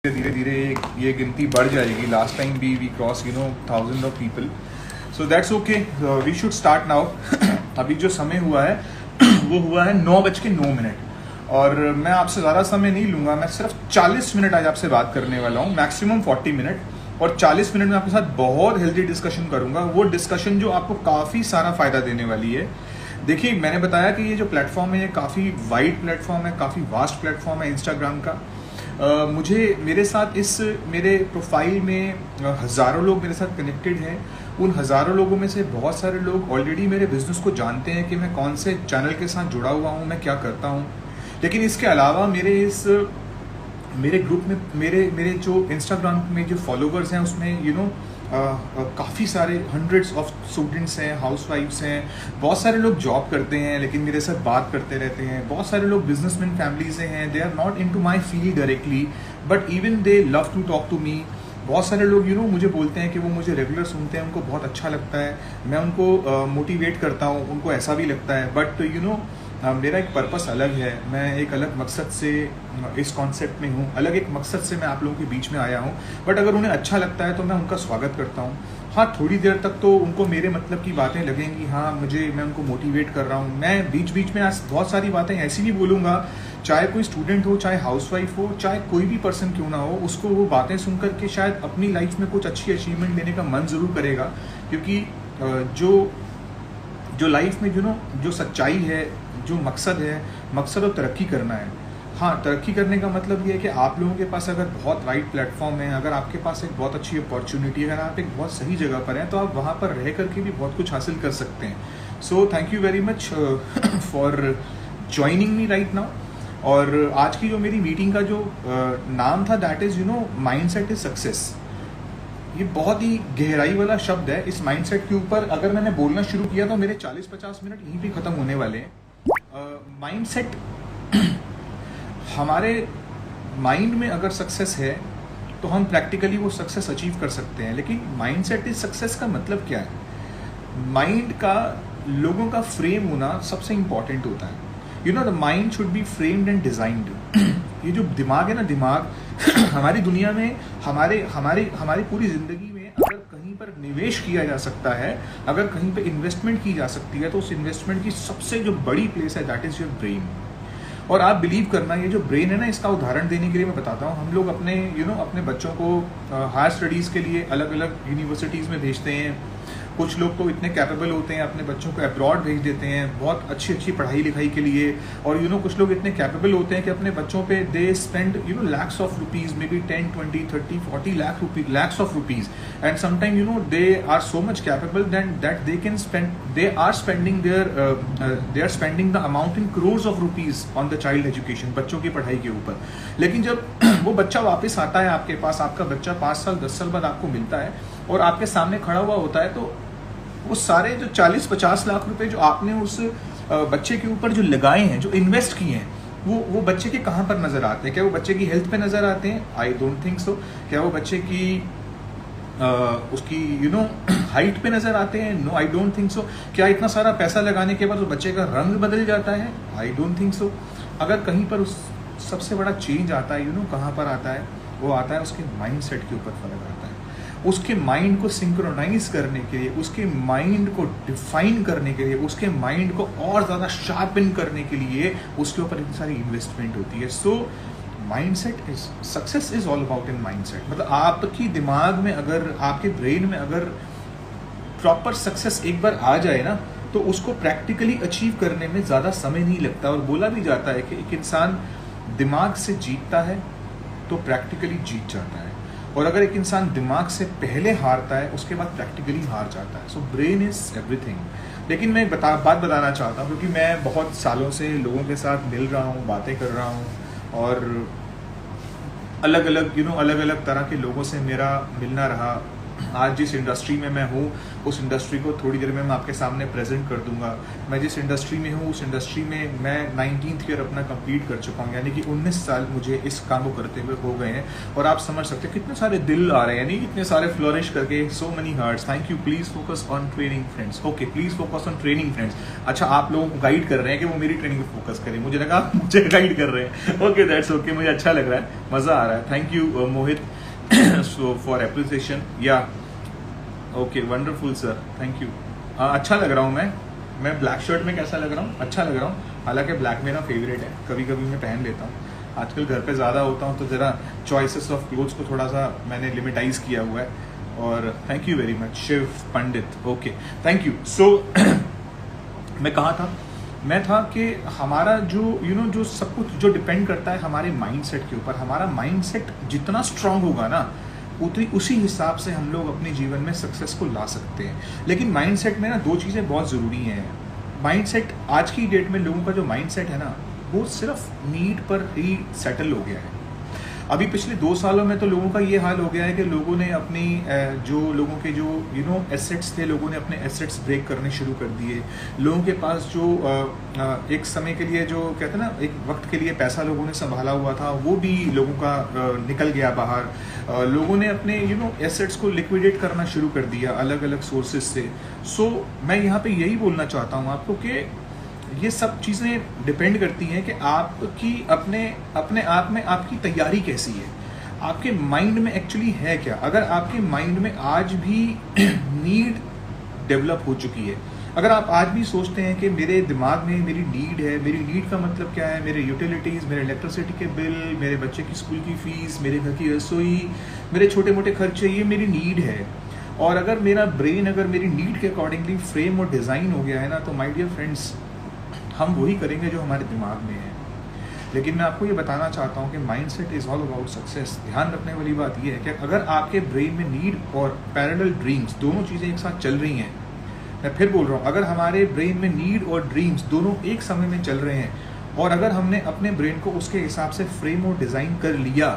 धीरे धीरे ये गिनती बढ़ जाएगी. लास्ट टाइम भी we cross thousand of people. So that's okay. We should start now. अभी जो समय हुआ है वो हुआ है 9:09 और मैं आपसे ज़्यादा समय नहीं लूँगा. मैं सिर्फ 40 मिनट आज आपसे बात करने वाला हूँ, मैक्सिमम 40 मिनट. और 40 मिनट में आपके साथ बहुत हेल्दी डिस्कशन करूँगा, वो डिस्कशन जो आपको काफ़ी सारा फ़ायदा देने वाली है. देखिए, मैंने बताया कि ये जो प्लेटफॉर्म है ये काफ़ी वाइड प्लेटफॉर्म है, काफ़ी वास्ट प्लेटफॉर्म है इंस्टाग्राम का. मेरे साथ मेरे प्रोफाइल में हज़ारों लोग मेरे साथ कनेक्टेड हैं. उन हज़ारों लोगों में से बहुत सारे लोग ऑलरेडी मेरे बिजनेस को जानते हैं कि मैं कौन से चैनल के साथ जुड़ा हुआ हूँ, मैं क्या करता हूँ. लेकिन इसके अलावा मेरे ग्रुप में मेरे जो इंस्टाग्राम में जो फॉलोवर्स हैं उसमें काफ़ी सारे हंड्रेड्स ऑफ स्टूडेंट्स हैं, हाउसवाइफ्स हैं, बहुत सारे लोग जॉब करते हैं लेकिन मेरे साथ बात करते रहते हैं. बहुत सारे लोग बिजनेसमैन फैमिली से हैं. They are not into my field directly but even they love to talk to me. बहुत सारे लोग मुझे बोलते हैं कि वो मुझे रेगुलर सुनते हैं, उनको बहुत अच्छा लगता है, मैं उनको मोटिवेट करता हूँ, उनको ऐसा भी लगता है. बट मेरा एक पर्पस अलग है. मैं एक अलग मकसद से इस कॉन्सेप्ट में हूँ, अलग एक मकसद से मैं आप लोगों के बीच में आया हूँ. बट अगर उन्हें अच्छा लगता है तो मैं उनका स्वागत करता हूँ. हाँ, थोड़ी देर तक तो उनको मेरे मतलब की बातें लगेंगी. हाँ, मैं उनको मोटिवेट कर रहा हूँ. मैं बीच बीच में आज बहुत सारी बातें ऐसी भी बोलूँगा, चाहे कोई स्टूडेंट हो, चाहे हाउसवाइफ हो, चाहे कोई भी पर्सन क्यों ना हो, उसको वो बातें सुन करके शायद अपनी लाइफ में कुछ अच्छी अचीवमेंट लेने का मन ज़रूर करेगा. क्योंकि जो लाइफ में जो सच्चाई है, जो मकसद और तरक्की करना है. हाँ, तरक्की करने का मतलब ये है कि आप लोगों के पास अगर बहुत राइट प्लेटफॉर्म है, अगर आपके पास एक बहुत अच्छी अपॉर्चुनिटी है, अगर आप एक बहुत सही जगह पर हैं तो आप वहाँ पर रह करके भी बहुत कुछ हासिल कर सकते हैं. सो thank you very much for joining me right now. और आज की जो मेरी मीटिंग का जो नाम था that is mindset is success. ये बहुत ही गहराई वाला शब्द है. इस माइंडसेट के ऊपर अगर मैंने बोलना शुरू किया तो मेरे 40-50 मिनट यहीं पे ख़त्म होने वाले हैं. माइंडसेट हमारे माइंड में अगर सक्सेस है तो हम प्रैक्टिकली वो सक्सेस अचीव कर सकते हैं. लेकिन माइंडसेट इज सक्सेस का मतलब क्या है? माइंड का लोगों का फ्रेम होना सबसे इम्पॉर्टेंट होता है. The mind should be framed and designed. ये जो दिमाग है ना, दिमाग हमारी दुनिया में हमारी पूरी जिंदगी में अगर कहीं पर निवेश किया जा सकता है, अगर कहीं पर इन्वेस्टमेंट की जा सकती है तो उस इन्वेस्टमेंट की सबसे जो बड़ी प्लेस है दैट इज योर ब्रेन. और आप बिलीव करना, ये जो ब्रेन है ना, इसका उदाहरण देने के लिए मैं बताता हूँ. हम लोग अपने बच्चों को हायर स्टडीज़ के लिए अलग अलग यूनिवर्सिटीज़ में भेजते हैं. कुछ लोग तो इतने कैपेबल होते हैं अपने बच्चों को अब्रॉड भेज देते हैं बहुत अच्छी पढ़ाई लिखाई के लिए. और कुछ लोग इतने कैपेबल होते हैं कि अपने बच्चों पे they spend lakhs of rupees, may be 10, 20, 30, 40 lakhs of rupees. And sometime they are so much capable that they can spend they are spending the amount in crores of rupees on the child education, बच्चों की पढ़ाई के ऊपर. लेकिन जब वो बच्चा वापस आता है आपके पास, आपका बच्चा 5 साल 10 साल बाद आपको मिलता है और आपके सामने खड़ा हुआ होता है, तो वो सारे जो 40-50 लाख रुपए जो आपने उस बच्चे के ऊपर जो लगाए हैं, जो इन्वेस्ट किए हैं, वो बच्चे के कहाँ पर नज़र आते हैं? क्या वो बच्चे की हेल्थ पे नज़र आते हैं? आई डोंट थिंक सो. क्या वो बच्चे की उसकी हाइट पे नज़र आते हैं? No, I don't think so. क्या इतना सारा पैसा लगाने के बाद उस बच्चे का रंग बदल जाता है? आई डोंट थिंक सो. अगर कहीं पर उस सबसे बड़ा चेंज आता है, कहाँ पर आता है? वो आता है उसके माइंड सेट के ऊपर फर्क आता है. उसके माइंड को सिंक्रोनाइज करने के लिए, उसके माइंड को डिफाइन करने के लिए, उसके माइंड को और ज़्यादा शार्पन करने के लिए उसके ऊपर इतनी सारी इन्वेस्टमेंट होती है. So mindset is success is all about in mindset. मतलब आपकी दिमाग में, अगर आपके ब्रेन में अगर प्रॉपर सक्सेस एक बार आ जाए ना, तो उसको प्रैक्टिकली अचीव करने में ज़्यादा समय नहीं लगता. और बोला भी जाता है कि एक इंसान दिमाग से जीतता है तो प्रैक्टिकली जीत जाता है, और अगर एक इंसान दिमाग से पहले हारता है उसके बाद प्रैक्टिकली हार जाता है. So brain is everything. लेकिन मैं बात बताना चाहता हूँ क्योंकि मैं बहुत सालों से लोगों के साथ मिल रहा हूँ, बातें कर रहा हूँ, और अलग अलग तरह के लोगों से मेरा मिलना रहा. आज जिस इंडस्ट्री में मैं हूँ उस इंडस्ट्री को थोड़ी देर में मैं आपके सामने प्रेजेंट कर दूंगा। मैं जिस इंडस्ट्री में हूँ उस इंडस्ट्री में मैं 19th ईयर अपना कंप्लीट कर चुका हूँ, यानी कि 19 साल मुझे इस काम को करते हुए हो गए हैं। और आप समझ सकते हैं कितने सारे दिल आ रहे हैं, यानी कितने सारे फ्लोरिश करके, so many hearts. Thank you. Please focus on training friends. Okay, please focus on training friends. अच्छा, आप लोगों को गाइड कर रहे हैं कि वो मेरी ट्रेनिंग पे फोकस करें, मुझे लगा मुझे गाइड कर रहे हैं। ओके, दैट्स ओके, मुझे अच्छा लग रहा है, मजा आ रहा है। Thank you Mohit so for appreciation, yeah, okay, wonderful sir, thank you। अच्छा लग रहा हूँ मैं ब्लैक शर्ट में कैसा लग रहा हूँ? अच्छा लग रहा हूँ। हालांकि ब्लैक मेरा फेवरेट है, कभी कभी मैं पहन लेता हूँ। आजकल घर पे ज़्यादा होता हूँ तो ज़रा चॉइसेस ऑफ क्लोथ्स को थोड़ा सा मैंने लिमिटाइज किया हुआ है। और thank you very much Shiv Pandit. Okay, thank you. So मैं कहाँ था? मैं था कि हमारा जो जो सब कुछ जो डिपेंड करता है हमारे माइंडसेट के ऊपर। हमारा माइंडसेट जितना स्ट्रांग होगा ना, उसी हिसाब से हम लोग अपने जीवन में सक्सेस को ला सकते हैं। लेकिन माइंडसेट में ना दो चीज़ें बहुत ज़रूरी हैं। माइंडसेट, आज की डेट में लोगों का जो माइंडसेट है ना, वो सिर्फ नीड पर ही सेटल हो गया है। अभी पिछले 2 सालों में तो लोगों का ये हाल हो गया है कि लोगों ने अपनी जो लोगों के जो एसेट्स थे, लोगों ने अपने एसेट्स ब्रेक करने शुरू कर दिए। लोगों के पास जो एक समय के लिए जो कहते हैं ना, एक वक्त के लिए पैसा लोगों ने संभाला हुआ था, वो भी लोगों का निकल गया बाहर। लोगों ने अपने एसेट्स को लिक्विडेट करना शुरू कर दिया अलग अलग सोर्सेज से। सो मैं यहाँ पे यही बोलना चाहता हूँ आपको कि ये सब चीज़ें डिपेंड करती हैं कि आपकी अपने आप में आपकी तैयारी कैसी है, आपके माइंड में एक्चुअली है क्या। अगर आपके माइंड में आज भी नीड डेवलप हो चुकी है, अगर आप आज भी सोचते हैं कि मेरे दिमाग में मेरी नीड है, मेरी नीड का मतलब क्या है, मेरे यूटिलिटीज़, मेरे इलेक्ट्रिसिटी के बिल, मेरे बच्चे की स्कूल की फीस, मेरे घर की रसोई, मेरे छोटे मोटे खर्चे, ये मेरी नीड है। और अगर मेरा ब्रेन अगर मेरी नीड के अकॉर्डिंगली फ्रेम और डिज़ाइन हो गया है ना, तो माय डियर फ्रेंड्स, हम वही करेंगे जो हमारे दिमाग में है। लेकिन मैं आपको ये बताना चाहता हूँ कि mindset is all about success. ध्यान रखने वाली बात ये है कि अगर आपके ब्रेन में नीड और पैरेलल ड्रीम्स दोनों चीज़ें एक साथ चल रही हैं, मैं फिर बोल रहा हूँ, अगर हमारे ब्रेन में नीड और ड्रीम्स दोनों एक समय में चल रहे हैं और अगर हमने अपने ब्रेन को उसके हिसाब से फ्रेम और डिज़ाइन कर लिया,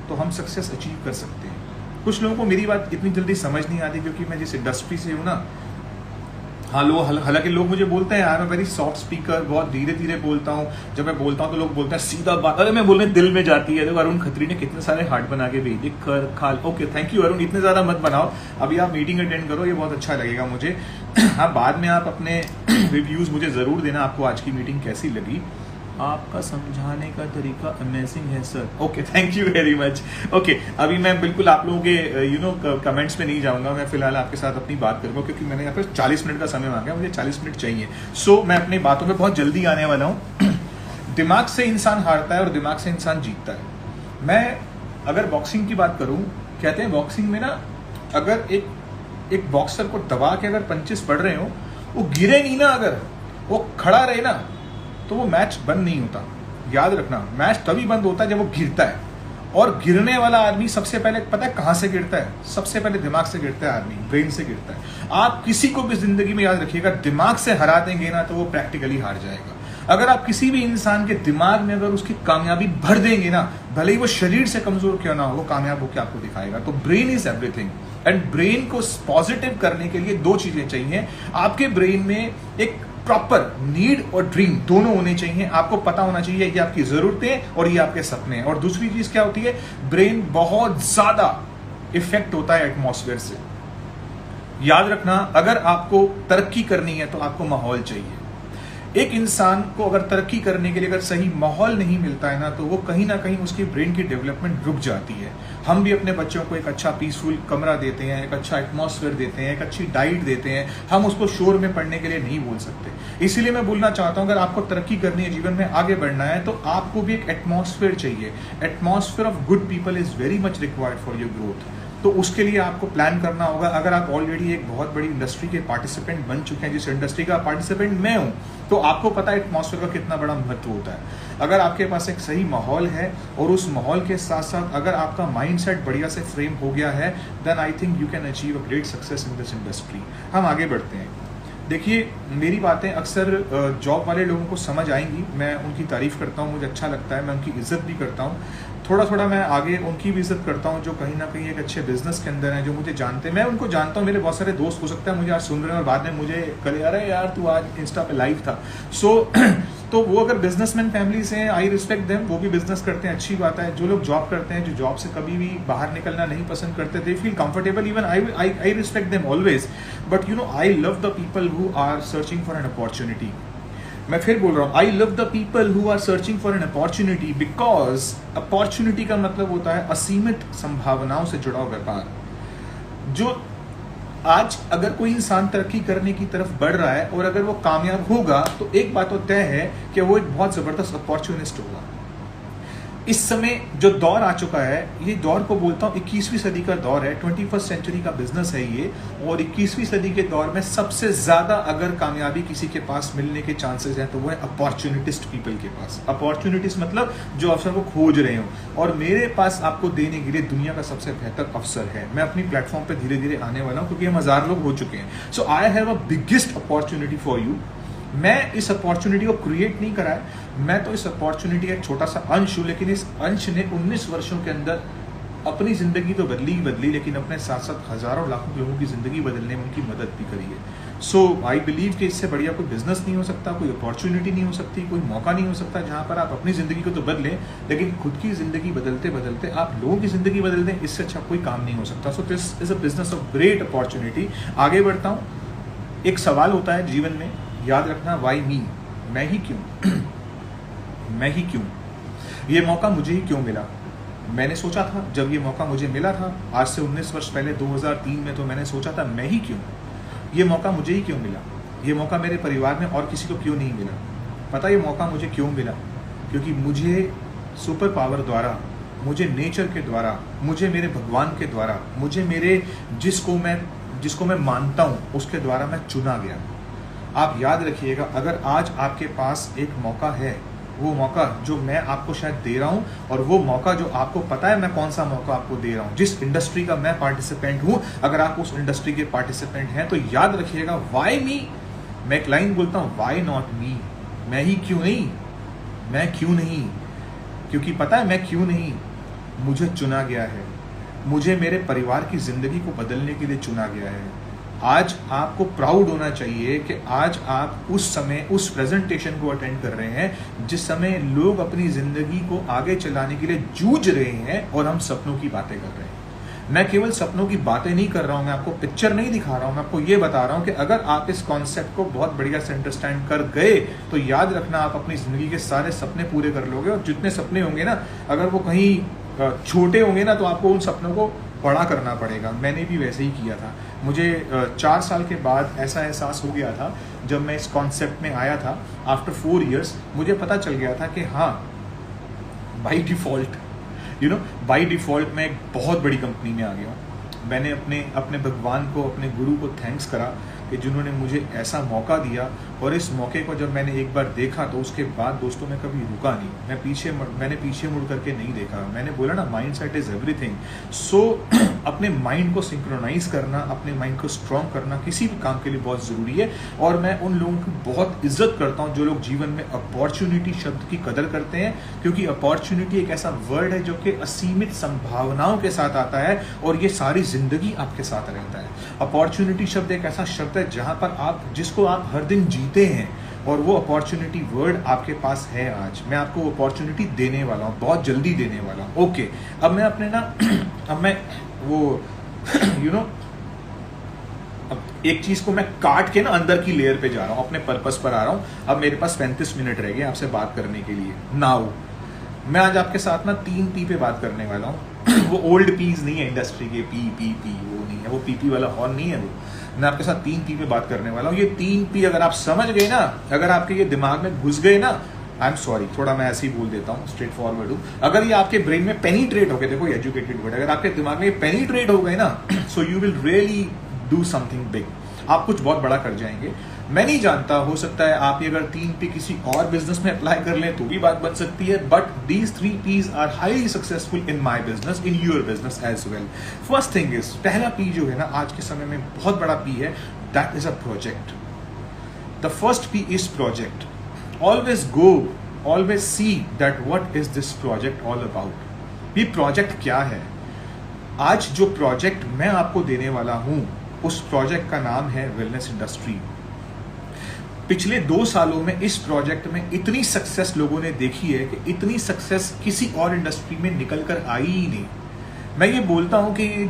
तो हम सक्सेस अचीव कर सकते हैं। कुछ लोगों को मेरी बात इतनी जल्दी समझ नहीं आती, क्योंकि मैं जिस इंडस्ट्री से हूँ ना, हाँ हालांकि लोग मुझे बोलते हैं यार मैं वेरी सॉफ्ट स्पीकर, बहुत धीरे धीरे बोलता हूँ। जब मैं बोलता हूँ तो लोग बोलते हैं सीधा बात, अरे मैं बोलने दिल में जाती है। देखो अरुण खत्री ने कितने सारे हार्ट बना के भेज दिए, खाल। ओके, थैंक यू अरुण, इतने ज़्यादा मत बनाओ, अभी आप मीटिंग अटेंड करो, ये बहुत अच्छा लगेगा मुझे। हाँ, बाद में आप अपने रिव्यूज़ मुझे ज़रूर देना, आपको आज की मीटिंग कैसी लगी। आपका समझाने का तरीका अमेजिंग है sir. Okay, thank you very much. Okay, अभी मैं बिल्कुल आप लोगों के कमेंट्स में नहीं जाऊंगा, मैं फिलहाल आपके साथ अपनी बात करूंगा, क्योंकि मैंने यहाँ पे 40 मिनट का समय मांगा, मुझे 40 मिनट चाहिए। सो मैं अपनी बातों पे बहुत जल्दी आने वाला हूँ। दिमाग से इंसान हारता है और दिमाग से इंसान जीतता है। मैं अगर बॉक्सिंग की बात करूँ, कहते हैं बॉक्सिंग में ना, अगर एक बॉक्सर को दबा के अगर पंचेस पड़ रहे हो, वो गिरे नहीं ना, अगर वो खड़ा रहे ना, तो वो मैच बंद नहीं होता। याद रखना, मैच तभी बंद होता है जब वो गिरता है। और गिरने वाला आदमी सबसे पहले पता है कहाँ से गिरता है? सबसे पहले दिमाग से गिरता है आदमी, ब्रेन से गिरता है। आप किसी को भी जिंदगी में याद रखिएगा, दिमाग से हरा देंगे ना तो वो प्रैक्टिकली हार जाएगा। अगर आप किसी भी इंसान के दिमाग में अगर उसकी कामयाबी भर देंगे ना, भले ही वो शरीर से कमजोर क्यों ना हो, वो कामयाब होकर आपको दिखाएगा। तो brain is everything. And brain को पॉजिटिव करने के लिए 2 चीजें चाहिए। आपके ब्रेन में एक प्रॉपर नीड और ड्रीम दोनों होने चाहिए। आपको पता होना चाहिए ये आपकी जरूरतें और ये आपके सपने हैं। और दूसरी चीज क्या होती है, ब्रेन बहुत ज्यादा इफेक्ट होता है एटमॉस्फेयर से। याद रखना, अगर आपको तरक्की करनी है तो आपको माहौल चाहिए। एक इंसान को अगर तरक्की करने के लिए अगर सही माहौल नहीं मिलता है ना, तो वो कहीं ना कहीं उसकी ब्रेन की डेवलपमेंट रुक जाती है। हम भी अपने बच्चों को एक अच्छा पीसफुल कमरा देते हैं, एक अच्छा एटमॉस्फेयर देते हैं, एक अच्छी डाइट देते हैं, हम उसको शोर में पढ़ने के लिए नहीं बोल सकते। इसीलिए मैं बोलना चाहता हूं, अगर आपको तरक्की करनी है, जीवन में आगे बढ़ना है, तो आपको भी एक एटमॉस्फेयर चाहिए। Atmosphere of good people is very much required for your growth. तो उसके लिए आपको प्लान करना होगा। अगर आप ऑलरेडी एक बहुत बड़ी इंडस्ट्री के पार्टिसिपेंट बन चुके हैं, जिस इंडस्ट्री का पार्टिसिपेंट मैं हूं, तो आपको पता है एटमॉस्फेयर का कितना बड़ा महत्व होता है। अगर आपके पास एक सही माहौल है और उस माहौल के साथ साथ अगर आपका माइंडसेट बढ़िया से फ्रेम हो गया है, then I think you can achieve a great success in this industry. हम आगे बढ़ते हैं। देखिए, मेरी बातें अक्सर जॉब वाले लोगों को समझ आएंगी, मैं उनकी तारीफ करता हूँ, मुझे अच्छा लगता है, मैं उनकी इज्जत भी करता हूँ। थोड़ा थोड़ा मैं आगे उनकी भी इज्जत करता हूँ जो कहीं ना कहीं एक अच्छे बिजनेस के अंदर हैं, जो मुझे जानते हैं। मैं उनको जानता हूँ, मेरे बहुत सारे दोस्त हो सकता है मुझे आज सुन रहे हैं और बाद में मुझे कल यार तू आज इंस्टा पे लाइव था। सो तो वो अगर बिजनेसमैन फैमिली से हैं, आई रिस्पेक्ट देम, वो भी बिजनेस करते हैं, अच्छी बात है। जो लोग जॉब करते हैं, जो जॉब से कभी भी बाहर निकलना नहीं पसंद करते, they feel comfortable, even I respect them always. But you know, I love the people who are searching for an opportunity. मैं फिर बोल रहा हूँ, I love the people who are searching for an opportunity, because opportunity का मतलब होता है असीमित संभावनाओं से जुड़ा हुआ व्यापार। जो आज अगर कोई इंसान तरक्की करने की तरफ बढ़ रहा है और अगर वो कामयाब होगा तो एक बात तो तय है कि वो एक बहुत जबरदस्त अपॉर्चुनिस्ट होगा। इस समय जो दौर आ चुका है, ये दौर को बोलता हूँ 21वीं सदी का दौर है, 21st सेंचुरी का बिजनेस है ये। और 21वीं सदी के दौर में सबसे ज्यादा अगर कामयाबी किसी के पास मिलने के चांसेस हैं तो वो है अपॉर्चुनिटिस्ट पीपल के पास। अपॉर्चुनिटिस्ट मतलब जो अवसर को खोज रहे हो, और मेरे पास आपको देने के लिए दुनिया का सबसे बेहतर अवसर है। मैं अपनी प्लेटफॉर्म पे धीरे धीरे आने वाला हूँ क्योंकि हम 1000 लोग हो चुके हैं। So I have a biggest opportunity for you. मैं इस अपॉर्चुनिटी को क्रिएट नहीं करा है, मैं तो इस अपॉर्चुनिटी का एक छोटा सा अंश हूं, लेकिन इस अंश ने 19 वर्षों के अंदर अपनी जिंदगी तो बदली ही बदली, लेकिन अपने साथ साथ हजारों लाखों लोगों की जिंदगी बदलने में उनकी मदद भी करी है। सो आई बिलीव कि इससे बढ़िया कोई बिजनेस नहीं हो सकता, कोई अपॉर्चुनिटी नहीं हो सकती, कोई मौका नहीं हो सकता जहां पर आप अपनी जिंदगी को तो बदलें, लेकिन खुद की जिंदगी बदलते बदलते आप लोगों की जिंदगी बदल दें। इससे अच्छा कोई काम नहीं हो सकता। सो this is a business of great opportunity. आगे बढ़ता हूँ। एक सवाल होता है जीवन में, याद रखना, वाई मी, मैं ही क्यों मैं ही क्यों, ये मौका मुझे ही क्यों मिला। मैंने सोचा था जब ये मौका मुझे मिला था आज से 19 वर्ष पहले 2003 में, तो मैंने सोचा था मैं ही क्यों, ये मौका मुझे ही क्यों मिला, ये मौका मेरे परिवार में और किसी को क्यों नहीं मिला। पता ये मौका मुझे क्यों मिला? क्योंकि मुझे सुपर पावर द्वारा, मुझे नेचर के द्वारा, मुझे मेरे भगवान के द्वारा, मुझे मेरे जिसको मैं मानता हूँ उसके द्वारा मैं चुना गया। आप याद रखिएगा, अगर आज आपके पास एक मौका है, वो मौका जो मैं आपको शायद दे रहा हूं, और वो मौका जो आपको पता है मैं कौन सा मौका आपको दे रहा हूं, जिस इंडस्ट्री का मैं पार्टिसिपेंट हूं, अगर आप उस इंडस्ट्री के पार्टिसिपेंट हैं तो याद रखिएगा, व्हाई मी। मैं एक लाइन बोलता हूं, व्हाई नॉट मी, मैं ही क्यों नहीं, मैं क्यों नहीं, क्योंकि पता है मैं क्यों नहीं, मुझे चुना गया है, मुझे मेरे परिवार की जिंदगी को बदलने के लिए चुना गया है। आज आपको प्राउड होना चाहिए कि आज आप उस समय उस प्रेजेंटेशन को अटेंड कर रहे हैं जिस समय लोग अपनी जिंदगी को आगे चलाने के लिए जूझ रहे हैं और हम सपनों की बातें कर रहे हैं। मैं केवल सपनों की बातें नहीं कर रहा हूं, मैं आपको पिक्चर नहीं दिखा रहा हूं, मैं आपको ये बता रहा हूं कि अगर आप इस कॉन्सेप्ट को बहुत बढ़िया से अंडरस्टैंड कर गए तो याद रखना आप अपनी जिंदगी के सारे सपने पूरे कर लोगे। और जितने सपने होंगे ना, अगर वो कहीं छोटे होंगे ना, तो आपको उन सपनों को बड़ा करना पड़ेगा। मैंने भी वैसे ही किया था। मुझे 4 साल के बाद ऐसा एहसास हो गया था जब मैं इस कॉन्सेप्ट में आया था। आफ्टर 4 इयर्स मुझे पता चल गया था कि हाँ, बाय डिफॉल्ट मैं एक बहुत बड़ी कंपनी में आ गया हूँ। मैंने अपने भगवान को, अपने गुरु को थैंक्स करा कि जिन्होंने मुझे ऐसा मौका दिया, और इस मौके को जब मैंने एक बार देखा तो उसके बाद दोस्तों मैं कभी रुका नहीं। मैंने पीछे मुड़ करके नहीं देखा। मैंने बोला ना, माइंड सेट इज एवरीथिंग। सो अपने माइंड को सिंक्रोनाइज करना, अपने माइंड को स्ट्रॉन्ग करना किसी भी काम के लिए बहुत जरूरी है। और मैं उन लोगों की बहुत इज्जत करता हूँ जो लोग जीवन में अपॉर्चुनिटी शब्द की कदर करते हैं, क्योंकि अपॉर्चुनिटी एक ऐसा वर्ड है जो कि असीमित संभावनाओं के साथ आता है और ये सारी जिंदगी आपके साथ रहता है। अपॉर्चुनिटी शब्द एक ऐसा शब्द है जहां पर जिसको आप हर दिन जीते हैं, और वो अपॉर्चुनिटी वर्ड आपके पास है। आज मैं आपको अपॉर्चुनिटी देने वाला हूँ, बहुत जल्दी देने वाला हूँ। ओके, अब मैं अपने ना अब मैं वो अब एक चीज को मैं काट के ना अंदर की लेयर पे जा रहा हूँ, अपने पर्पस पर आ रहा हूँ। अब मेरे पास 35 मिनट रह गए आपसे बात करने के लिए। नाउ मैं आज आपके साथ ना 3 पी पे बात करने वाला हूँ। वो ओल्ड पीज नहीं है इंडस्ट्री के, पी वो नहीं है, वो पी वाला हॉर्न नहीं है वो। मैं आपके साथ 3 पी पे बात करने वाला हूँ। ये 3 पी अगर आप समझ गए ना, अगर आपके ये दिमाग में घुस गए ना, आई एम सॉरी, थोड़ा मैं ऐसे ही बोल देता हूँ, स्ट्रेट फॉरवर्ड हूँ। अगर ये आपके ब्रेन में पेनिट्रेट हो गए, देखो एजुकेटेड वर्ड, अगर आपके दिमाग में ये पेनिट्रेट हो गए ना, so you will really do something big. आप कुछ बहुत बड़ा कर जाएंगे। मैं नहीं जानता, हो सकता है आप ये अगर 3 पी किसी और बिजनेस में अप्लाई कर लें तो भी बात बन सकती है, but these 3 Ps are highly successful in my business, in your business as well. First thing is, पहला पी जो है ना आज के समय में बहुत बड़ा पी है, that is a project. The first P is project. Always see that what is this project all about. ये प्रोजेक्ट क्या है? आज जो प्रोजेक्ट मैं आपको देने वाला हूं, उस प्रोजेक्ट का नाम है वेलनेस इंडस्ट्री। पिछले 2 सालों में इस प्रोजेक्ट में इतनी सक्सेस लोगों ने देखी है कि इतनी सक्सेस किसी और इंडस्ट्री में निकल कर आई ही नहीं। मैं ये बोलता हूं कि ये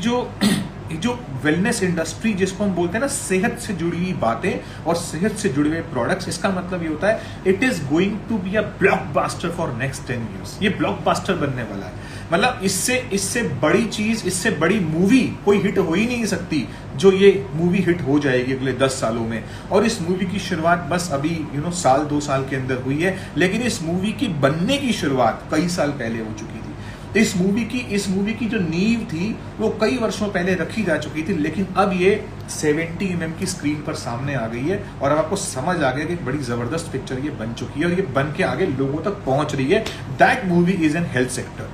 जो वेलनेस इंडस्ट्री जिसको हम बोलते हैं ना, सेहत से जुड़ी हुई बातें और सेहत से जुड़े हुए प्रोडक्ट्स, इसका मतलब ये होता है it is going to be a blockbuster for next 10 years। ये ब्लॉकबस्टर बनने वाला है। मतलब इससे बड़ी चीज, इससे बड़ी मूवी कोई हिट हो ही नहीं सकती जो ये मूवी हिट हो जाएगी अगले 10 सालों में। और इस मूवी की शुरुआत बस अभी साल 2 साल के अंदर हुई है, लेकिन इस मूवी की बनने की शुरुआत कई साल पहले हो चुकी थी। इस मूवी की जो नींव थी वो कई वर्षों पहले रखी जा चुकी थी, लेकिन अब ये 70 mm की स्क्रीन पर सामने आ गई है और अब आपको समझ आ गया कि एक बड़ी जबरदस्त पिक्चर ये बन चुकी है और ये बन के आगे लोगों तक पहुंच रही है। That movie is an health sector.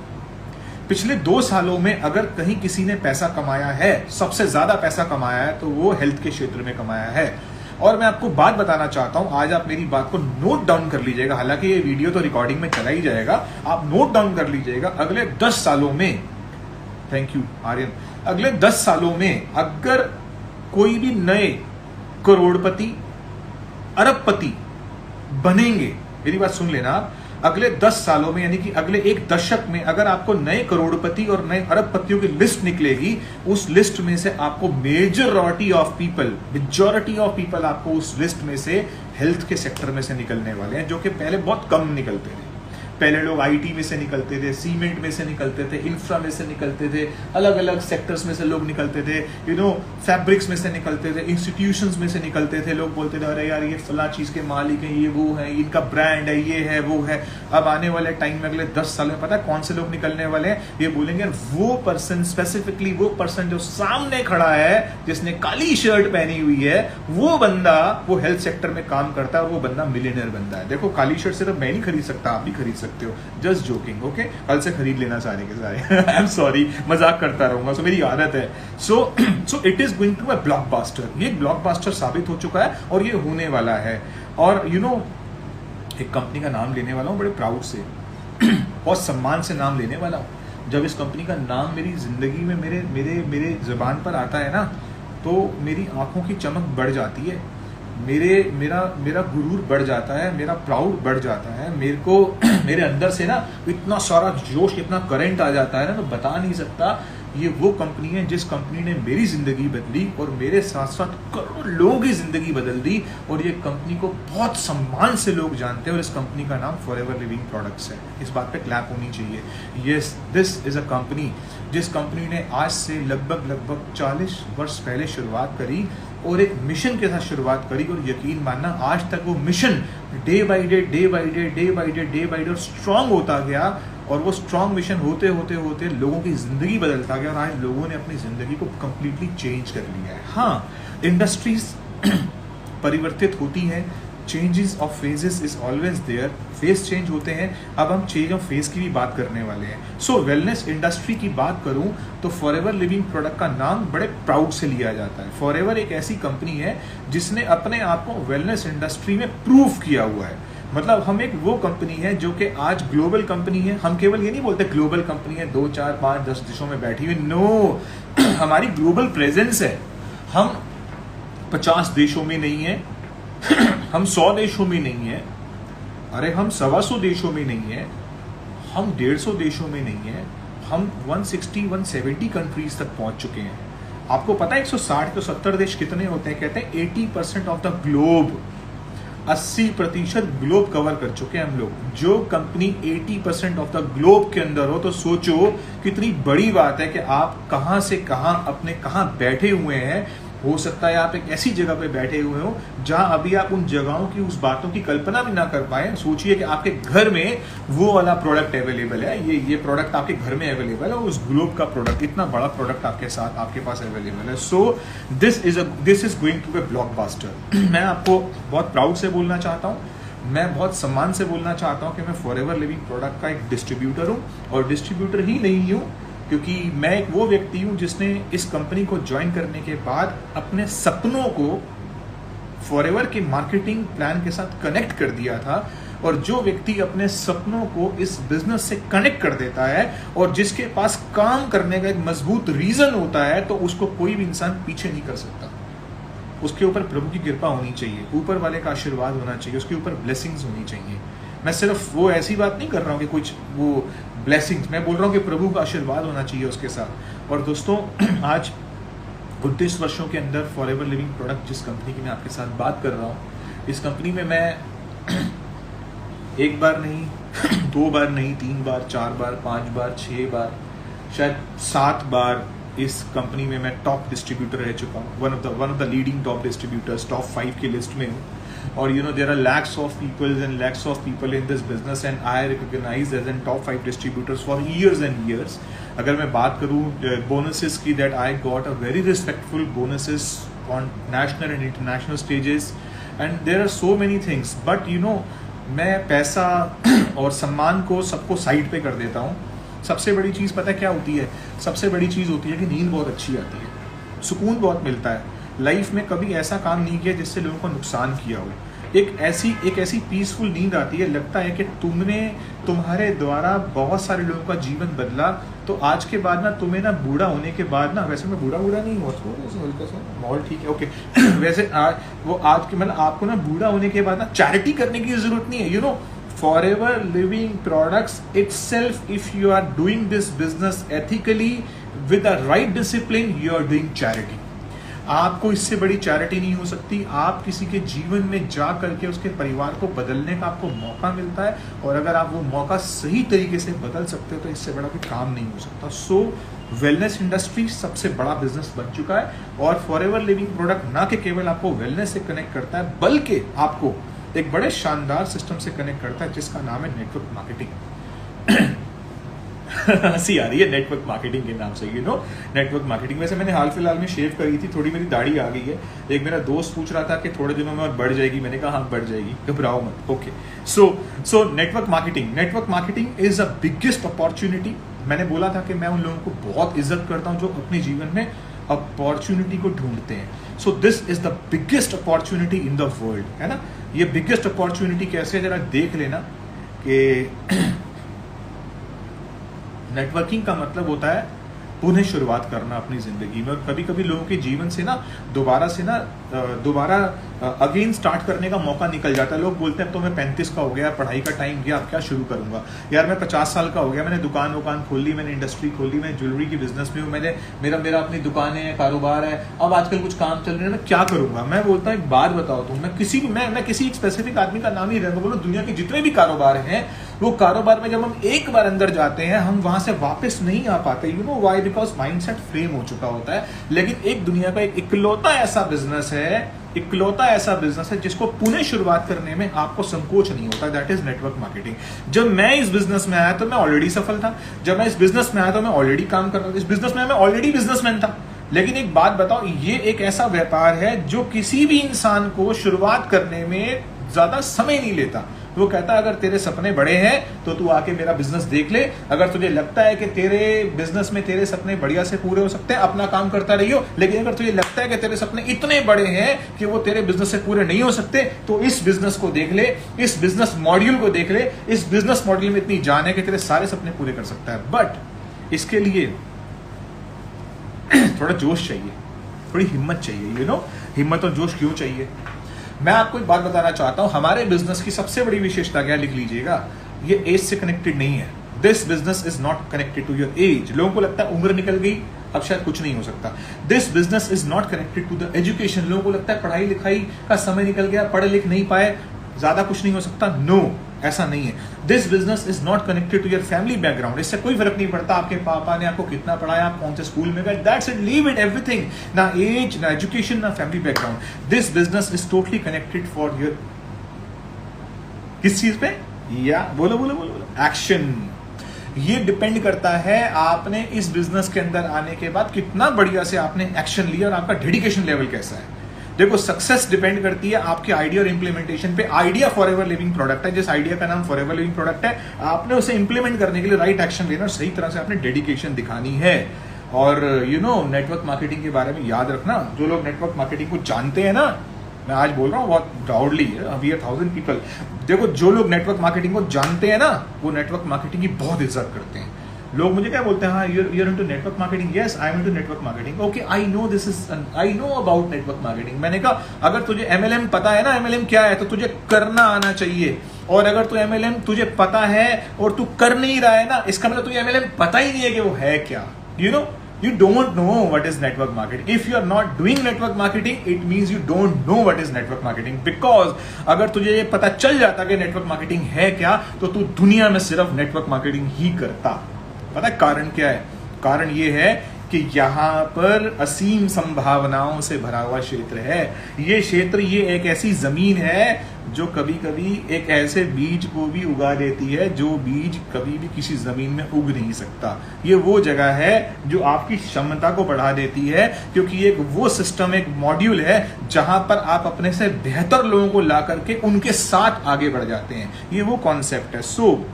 पिछले 2 सालों में अगर कहीं किसी ने पैसा कमाया है, सबसे ज्यादा पैसा कमाया है, तो वो हेल्थ के क्षेत्र में कमाया है। और मैं आपको बात बताना चाहता हूं, आज आप मेरी बात को नोट डाउन कर लीजिएगा। हालांकि ये वीडियो तो रिकॉर्डिंग में चला ही जाएगा, आप नोट डाउन कर लीजिएगा। अगले 10 सालों में, थैंक यू आर्यन, अगले 10 सालों में अगर कोई भी नए करोड़पति, अरबपति बनेंगे, मेरी बात सुन लेना आप, अगले 10 सालों में यानी कि अगले 1 दशक में अगर आपको नए करोड़पति और नए अरबपतियों की लिस्ट निकलेगी, उस लिस्ट में से आपको मेजॉरिटी ऑफ पीपल आपको उस लिस्ट में से हेल्थ के सेक्टर में से निकलने वाले हैं, जो कि पहले बहुत कम निकलते थे। पहले लोग आईटी में से निकलते थे, सीमेंट में से निकलते थे, इंफ्रा में से निकलते थे, अलग अलग सेक्टर्स में से लोग निकलते थे, फैब्रिक्स में से निकलते थे, इंस्टीट्यूशंस में से निकलते थे। लोग बोलते थे अरे यार ये फला चीज के मालिक हैं, ये वो है, इनका ब्रांड है, ये है वो है। अब आने वाले टाइम में अगले 10 साल में पता है कौन से लोग निकलने वाले हैं? ये बोलेंगे वो पर्सन, स्पेसिफिकली वो पर्सन जो सामने खड़ा है, जिसने काली शर्ट पहनी हुई है, वो बंदा वो हेल्थ सेक्टर में काम करता है और वो बंदा मिलियनर बंदा है। देखो, काली शर्ट सिर्फ मैं नहीं खरीद सकता, आप भी खरीद सकते हो। Just joking, okay? कल से खरीद लेना सारे के सारे। आई एम सॉरी, मजाक करता रहूंगा, सो मेरी आदत है। So it is going to a blockbuster. ये ब्लॉकबस्टर साबित हो चुका है और ये होने वाला है। और एक कंपनी का नाम लेने वाला हूँ बड़े प्राउड से, बहुत सम्मान से नाम लेने वाला हूँ। जब इस कंपनी का नाम मेरी जिंदगी में मेरे जुबान पर आता है ना, तो मेरी आंखों की चमक बढ़ जाती है, मेरा गुरूर बढ़ जाता है, मेरा प्राउड बढ़ जाता है। मेरे अंदर से ना इतना सारा जोश, इतना करंट आ जाता है ना, तो बता नहीं सकता। ये वो कंपनी है जिस कंपनी ने मेरी जिंदगी बदली और मेरे साथ साथ करोड़ों लोगों की जिंदगी बदल दी। और ये कंपनी को बहुत सम्मान से लोग जानते हैं और इस कंपनी का नाम फॉरएवर लिविंग प्रोडक्ट्स है। इस बात पे क्लैप होनी चाहिए। Yes, this is a company जिस कंपनी ने आज से लगभग 40 वर्ष पहले शुरुआत करी और एक मिशन के साथ शुरुआत करी। और यकीन मानना, आज तक वो मिशन डे बाई डे और स्ट्रांग होता गया। और वो स्ट्रांग मिशन होते होते लोगों की जिंदगी बदलता गया और आज लोगों ने अपनी जिंदगी को कंप्लीटली चेंज कर लिया है। हाँ, इंडस्ट्रीज परिवर्तित होती हैं, changes of phases is always there, phase change होते हैं। अब हम चेंज ऑफ फेज की भी बात करने वाले हैं। सो वेलनेस इंडस्ट्री की बात करूं तो फॉरएवर लिविंग प्रोडक्ट का नाम बड़े प्राउड से लिया जाता है। फॉरएवर एक ऐसी कंपनी है जिसने अपने आप को वेलनेस इंडस्ट्री में प्रूव किया हुआ है। मतलब हम एक वो कंपनी है जो कि आज ग्लोबल कंपनी है। हम केवल ये नहीं बोलते ग्लोबल कंपनी है 2, 4, 5, 10 देशों में बैठी हुई, नो, हमारी ग्लोबल प्रेजेंस है। हम 50 देशों में नहीं है, हम 100 देशों में नहीं है, अरे हम 125 देशों में नहीं है, हम 150 देशों में नहीं है, हम 160-170 कंट्रीज तक पहुंच चुके हैं। आपको पता है 160 तो 70 देश कितने होते हैं? कहते हैं 80% of the globe, 80% globe cover कर चुके हैं हम लोग। जो कंपनी 80% ऑफ द ग्लोब के अंदर हो, तो सोचो कितनी बड़ी बात है कि आप कहां से कहां बैठे हुए हैं। हो सकता है आप एक ऐसी जगह पे बैठे हुए हो जहां अभी आप उन जगहों की, उस बातों की कल्पना भी ना कर पाए। सोचिए कि आपके घर में वो वाला प्रोडक्ट अवेलेबल है, ये प्रोडक्ट आपके घर में अवेलेबल है, उस ग्लोब का प्रोडक्ट, इतना बड़ा प्रोडक्ट आपके पास अवेलेबल है। So this is going to be blockbuster. मैं आपको बहुत प्राउड से बोलना चाहता हूँ, मैं बहुत सम्मान से बोलना चाहता हूँ कि मैं फॉरएवर लिविंग प्रोडक्ट का एक डिस्ट्रीब्यूटर हूँ। और डिस्ट्रीब्यूटर ही नहीं हूँ, क्योंकि मैं एक वो व्यक्ति हूं जिसने इस कंपनी को ज्वाइन करने के बाद अपने सपनों को फॉरएवर के मार्केटिंग प्लान के साथ कनेक्ट कर दिया था। और जो व्यक्ति अपने सपनों को इस बिजनेस से कनेक्ट कर देता है और जिसके पास काम करने का एक मजबूत रीजन होता है, तो उसको कोई भी इंसान पीछे नहीं कर सकता। उसके ऊपर प्रभु की कृपा होनी चाहिए, ऊपर वाले का आशीर्वाद होना चाहिए, उसके ऊपर ब्लेसिंग्स होनी चाहिए। मैं सिर्फ वो ऐसी बात नहीं कर रहा हूँ कि कुछ वो ब्लेसिंग्स, मैं बोल रहा हूँ कि प्रभु का आशीर्वाद होना चाहिए उसके साथ। और दोस्तों, आज 29 वर्षों के अंदर फॉरएवर लिविंग प्रोडक्ट, जिस कंपनी की मैं आपके साथ बात कर रहा हूँ, इस कंपनी में मैं एक बार नहीं, 2 बार नहीं, 3 बार, 4 बार, 5 बार, 6 बार, शायद 7 बार इस कंपनी में मैं टॉप डिस्ट्रीब्यूटर रह चुका हूँ। One of the leading top distributors, top 5 की लिस्ट में हूँ। और there are lakhs of people in this business and I recognize as an top 5 distributors for years and years. अगर मैं बात करूँ बोनसेस की, that I got a very respectful bonuses on national and international stages, and there are so many things. But मैं पैसा और सम्मान को सबको साइड पे कर देता हूँ। सबसे बड़ी चीज़ पता है क्या होती है? सबसे बड़ी चीज़ होती है कि नींद बहुत अच्छी आती है, सुकून बहुत मिलता है। लाइफ में कभी ऐसा काम नहीं किया जिससे लोगों को नुकसान किया हो। एक ऐसी पीसफुल नींद आती है, लगता है कि तुम्हारे द्वारा बहुत सारे लोगों का जीवन बदला। तो आज के बाद ना तुम्हें ना बूढ़ा होने के बाद ना, वैसे मैं बूढ़ा नहीं हुआ, हल्का सा माहौल ठीक है, ओके वैसे आज के मतलब आपको ना बूढ़ा होने के बाद ना चैरिटी करने की जरूरत नहीं है। Forever Living Products itself, if you are doing this business ethically with the right discipline, you are doing charity. आपको इससे बड़ी चैरिटी नहीं हो सकती। आप किसी के जीवन में जा करके उसके परिवार को बदलने का आपको मौका मिलता है, और अगर आप वो मौका सही तरीके से बदल सकते हो तो इससे बड़ा कोई काम नहीं हो सकता। सो वेलनेस इंडस्ट्री सबसे बड़ा बिजनेस बन चुका है, और फॉरएवर लिविंग प्रोडक्ट ना कि केवल आपको वेलनेस से कनेक्ट करता है, बल्कि आपको एक बड़े शानदार सिस्टम से कनेक्ट करता है जिसका नाम है नेटवर्क मार्केटिंग। हंसी आ रही है नेटवर्क मार्केटिंग के नाम से, नेटवर्क मार्केटिंग। वैसे मैंने हाल फिलहाल में शेव करी थी, थोड़ी मेरी दाढ़ी आ गई है। एक मेरा दोस्त पूछ रहा था कि थोड़े दिनों में और बढ़ जाएगी, मैंने कहा हाँ बढ़ जाएगी, घबराओ मत। Okay, so network marketing is a biggest opportunity. मैंने बोला था कि मैं उन लोगों को बहुत इज्जत करता हूं जो अपने जीवन में अपॉर्चुनिटी को ढूंढते हैं। सो this is the biggest opportunity in the world, है ना। ये बिगेस्ट अपॉर्चुनिटी कैसे है जरा देख लेना कि नेटवर्किंग का मतलब होता है पुनः शुरुआत करना अपनी जिंदगी में। और कभी कभी लोगों के जीवन से दोबारा अगेन स्टार्ट करने का मौका निकल जाता है। लोग बोलते हैं अब तो मैं 35 का हो गया, पढ़ाई का टाइम गया, अब क्या शुरू करूंगा। यार मैं 50 साल का हो गया, मैंने दुकान खोल ली, मैंने इंडस्ट्री खोल ली, मैं ज्वेलरी की बिजनेस में हूँ, मेरा अपनी दुकान है, कारोबार है, अब आजकल कुछ काम चल रहे हैं, मैं क्या करूंगा। मैं बोलता हूँ एक बात बताओ तुम, मैं किसी स्पेसिफिक आदमी का नाम ही रहूंगा, बोलो दुनिया के जितने भी कारोबार हैं, वो कारोबार में जब हम एक बार अंदर जाते हैं हम वहां से वापस नहीं आ पाते। व्हाई? बिकॉज माइंडसेट फ्रेम हो चुका होता है। लेकिन एक दुनिया का एक इकलौता ऐसा बिजनेस है जिसको पुनः शुरुआत करने में आपको संकोच नहीं होता, दैट इज नेटवर्क मार्केटिंग। जब मैं इस बिजनेस में आया तो मैं ऑलरेडी सफल था, जब मैं इस बिजनेस में आया तो मैं ऑलरेडी काम कर रहा था, इस बिजनेस में मैं ऑलरेडी बिजनेसमैन था। लेकिन एक बात बताओ, ये एक ऐसा व्यापार है जो किसी भी इंसान को शुरुआत करने में ज्यादा समय नहीं लेता। वो कहता है अगर तेरे सपने बड़े हैं तो तू आके मेरा बिजनेस देख ले, अगर तुझे लगता है कि तेरे बिजनेस में तेरे सपने बढ़िया से पूरे हो सकते हैं, अपना काम करता रहियो। लेकिन अगर तुझे लगता है कि तेरे सपने इतने बड़े हैं कि वो तेरे बिजनेस से पूरे नहीं हो सकते, तो इस बिजनेस को देख ले, इस बिजनेस मॉड्यूल को देख ले। इस बिजनेस मॉड्यूल में इतनी जान है कि तेरे सारे सपने पूरे कर सकता है। बट इसके लिए थोड़ा जोश चाहिए, थोड़ी हिम्मत चाहिए। हिम्मत और जोश क्यों चाहिए? मैं आपको एक बात बताना चाहता हूं, हमारे बिजनेस की सबसे बड़ी विशेषता क्या, लिख लीजिएगा, ये एज से कनेक्टेड नहीं है। This business is not connected to your age. लोगों को लगता है उम्र निकल गई अब शायद कुछ नहीं हो सकता। This business is not connected to the education. लोगों को लगता है पढ़ाई लिखाई का समय निकल गया, पढ़ लिख नहीं पाए, ज्यादा कुछ नहीं हो सकता। नो, ऐसा नहीं है। This business is not connected to your family background. इससे कोई फर्क नहीं पड़ता आपके पापा ने आपको कितना पढ़ाया, आप कौन से स्कूल में गए, that's it, leave it, everything. ना एज, ना एजुकेशन, ना family background. This business is totally connected for your, किस चीज पे, या बोलो एक्शन। ये डिपेंड करता है आपने इस बिजनेस के अंदर आने के बाद कितना बढ़िया से आपने एक्शन लिया और आपका डेडिकेशन लेवल कैसा है। देखो, सक्सेस डिपेंड करती है आपके आइडिया और इंप्लीमेंटेशन पे। आइडिया फॉरएवर लिविंग प्रोडक्ट है, जिस आइडिया का नाम फॉरएवर लिविंग प्रोडक्ट है, आपने उसे इंप्लीमेंट करने के लिए राइट एक्शन लेना और सही तरह से आपने डेडिकेशन दिखानी है। और नेटवर्क मार्केटिंग के बारे में याद रखना, जो लोग नेटवर्क मार्केटिंग को जानते हैं ना, मैं आज बोल रहा हूँ बहुत प्राउडली, वी आर 1000 पीपल। देखो जो लोग नेटवर्क मार्केटिंग को जानते हैं ना, वो नेटवर्क मार्केटिंग की बहुत इज्जत करते हैं। लोग मुझे क्या बोलते हैं, हाँ you're into network marketing, yes I am into network marketing, okay I know about network marketing। मैंने कहा अगर तुझे MLM पता है ना, MLM क्या है, तो तुझे करना आना चाहिए। और अगर तू MLM तुझे पता है और तू कर नहीं रहा है ना, इसका मतलब तुझे MLM पता ही नहीं है कि वो है क्या। You don't know what is network marketing. If you are not doing network marketing, it means you don't know what is network marketing. Because अगर तुझे ये पता चल जाता कि network marketing है क्या, तो तू दुनिया में सिर्फ network marketing ही करता। पता है कारण क्या है? कारण ये है कि यहाँ पर असीम संभावनाओं से भरा हुआ क्षेत्र है। ये क्षेत्र, ये एक ऐसी जमीन है जो कभी कभी एक ऐसे बीज को भी उगा देती है जो बीज कभी भी किसी जमीन में उग नहीं सकता। ये वो जगह है जो आपकी क्षमता को बढ़ा देती है, क्योंकि एक वो सिस्टम, एक मॉड्यूल है जहां पर आप अपने से बेहतर लोगों को ला करके उनके साथ आगे बढ़ जाते हैं। ये वो कॉन्सेप्ट है। सो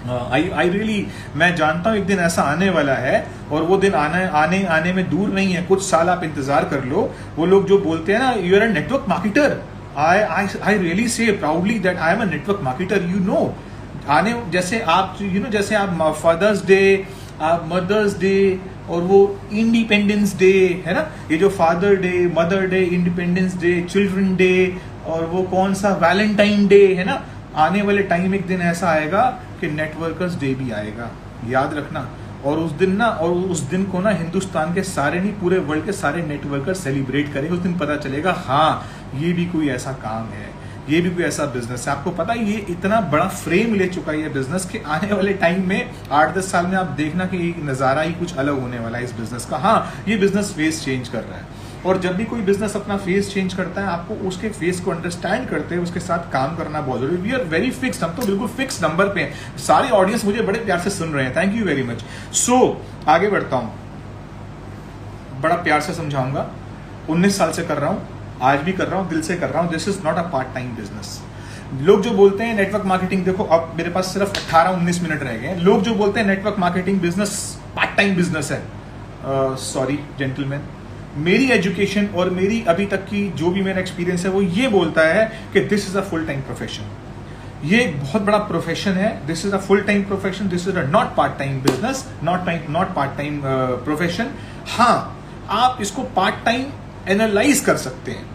आई रियली, मैं जानता हूं एक दिन ऐसा आने वाला है, और वो दिन आने में दूर नहीं है, कुछ साल आप इंतजार कर लो। वो लोग जो बोलते हैं ना, you are a network marketer, I really say proudly that I am a network marketer. आने जैसे आप जैसे आप फादर्स डे, आप मदर्स डे, और वो इंडिपेंडेंस डे है ना, ये जो father day, mother day, independence day, children day, और वो कौन सा वैलेंटाइन डे है ना, आने वाले टाइम एक दिन ऐसा आएगा कि नेटवर्कर्स डे भी आएगा, याद रखना। और उस दिन को ना हिंदुस्तान के सारे नहीं, पूरे वर्ल्ड के सारे नेटवर्कर सेलिब्रेट करेंगे। उस दिन पता चलेगा हाँ ये भी कोई ऐसा काम है, ये भी कोई ऐसा बिजनेस है। आपको पता है ये इतना बड़ा फ्रेम ले चुका है ये बिजनेस के आने वाले टाइम में 8-10 साल में आप देखना कि एक नज़ारा ही कुछ अलग होने वाला है इस बिजनेस का। हाँ, ये बिजनेस फेस चेंज कर रहा है, और जब भी कोई बिजनेस अपना फेस चेंज करता है, आपको उसके फेस को अंडरस्टैंड करते हैं, उसके साथ काम करना बहुत जरूरी। वी आर वेरी फिक्स्ड, हम तो बिल्कुल फिक्स नंबर पे हैं। सारी ऑडियंस मुझे बड़े प्यार से सुन रहे हैं, थैंक यू वेरी मच। सो आगे बढ़ता हूं, बड़ा प्यार से समझाऊंगा। 19 साल से कर रहा हूं, आज भी कर रहा हूं, दिल से कर रहा हूं। This is not a part time business. लोग जो बोलते हैं नेटवर्क मार्केटिंग, देखो अब मेरे पास सिर्फ 18-19 मिनट रह गए। लोग जो बोलते हैं network marketing business part time business है, सॉरी जेंटलमैन, मेरी एजुकेशन और मेरी अभी तक की जो भी मेरा एक्सपीरियंस है वो ये बोलता है कि this is a full time profession. ये एक बहुत बड़ा प्रोफेशन है, this is a full time profession, this is a not part time business, not part time profession. हाँ, आप इसको पार्ट टाइम एनालाइज कर सकते हैं।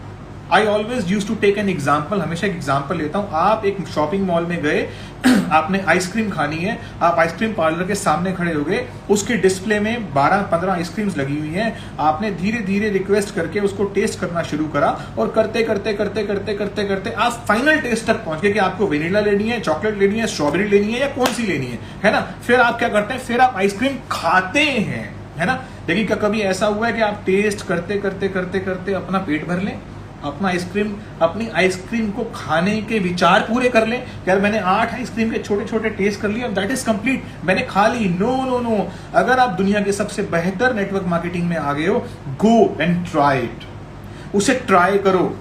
I always use to take an example, हमेशा एक एग्जाम्पल लेता हूं। आप एक शॉपिंग मॉल में गए, आपने आइसक्रीम खानी है, आप आइसक्रीम पार्लर के सामने खड़े हो गए, उसके डिस्प्ले में 12-15 आइसक्रीम्स लगी हुई हैं, आपने धीरे धीरे रिक्वेस्ट करके उसको टेस्ट करना शुरू करा, और करते करते आप फाइनल टेस्ट तक पहुंच गए कि आपको वेनिला लेनी है, चॉकलेट लेनी है, स्ट्रॉबेरी लेनी है, या कौन सी लेनी है ना। फिर आप क्या करते हैं, फिर आप आइसक्रीम खाते हैं, है ना। लेकिन क्या कभी ऐसा हुआ है कि आप टेस्ट करते अपना पेट भर लें, अपनी आइसक्रीम को खाने के विचार पूरे कर लें? यार मैंने 8 आइसक्रीम के छोटे छोटे टेस्ट कर लिए, दैट इज कंप्लीट, मैंने खा ली। नो। अगर आप दुनिया के सबसे बेहतर नेटवर्क मार्केटिंग में आ गए हो, गो एंड ट्राई इट। उसे ट्राई करो,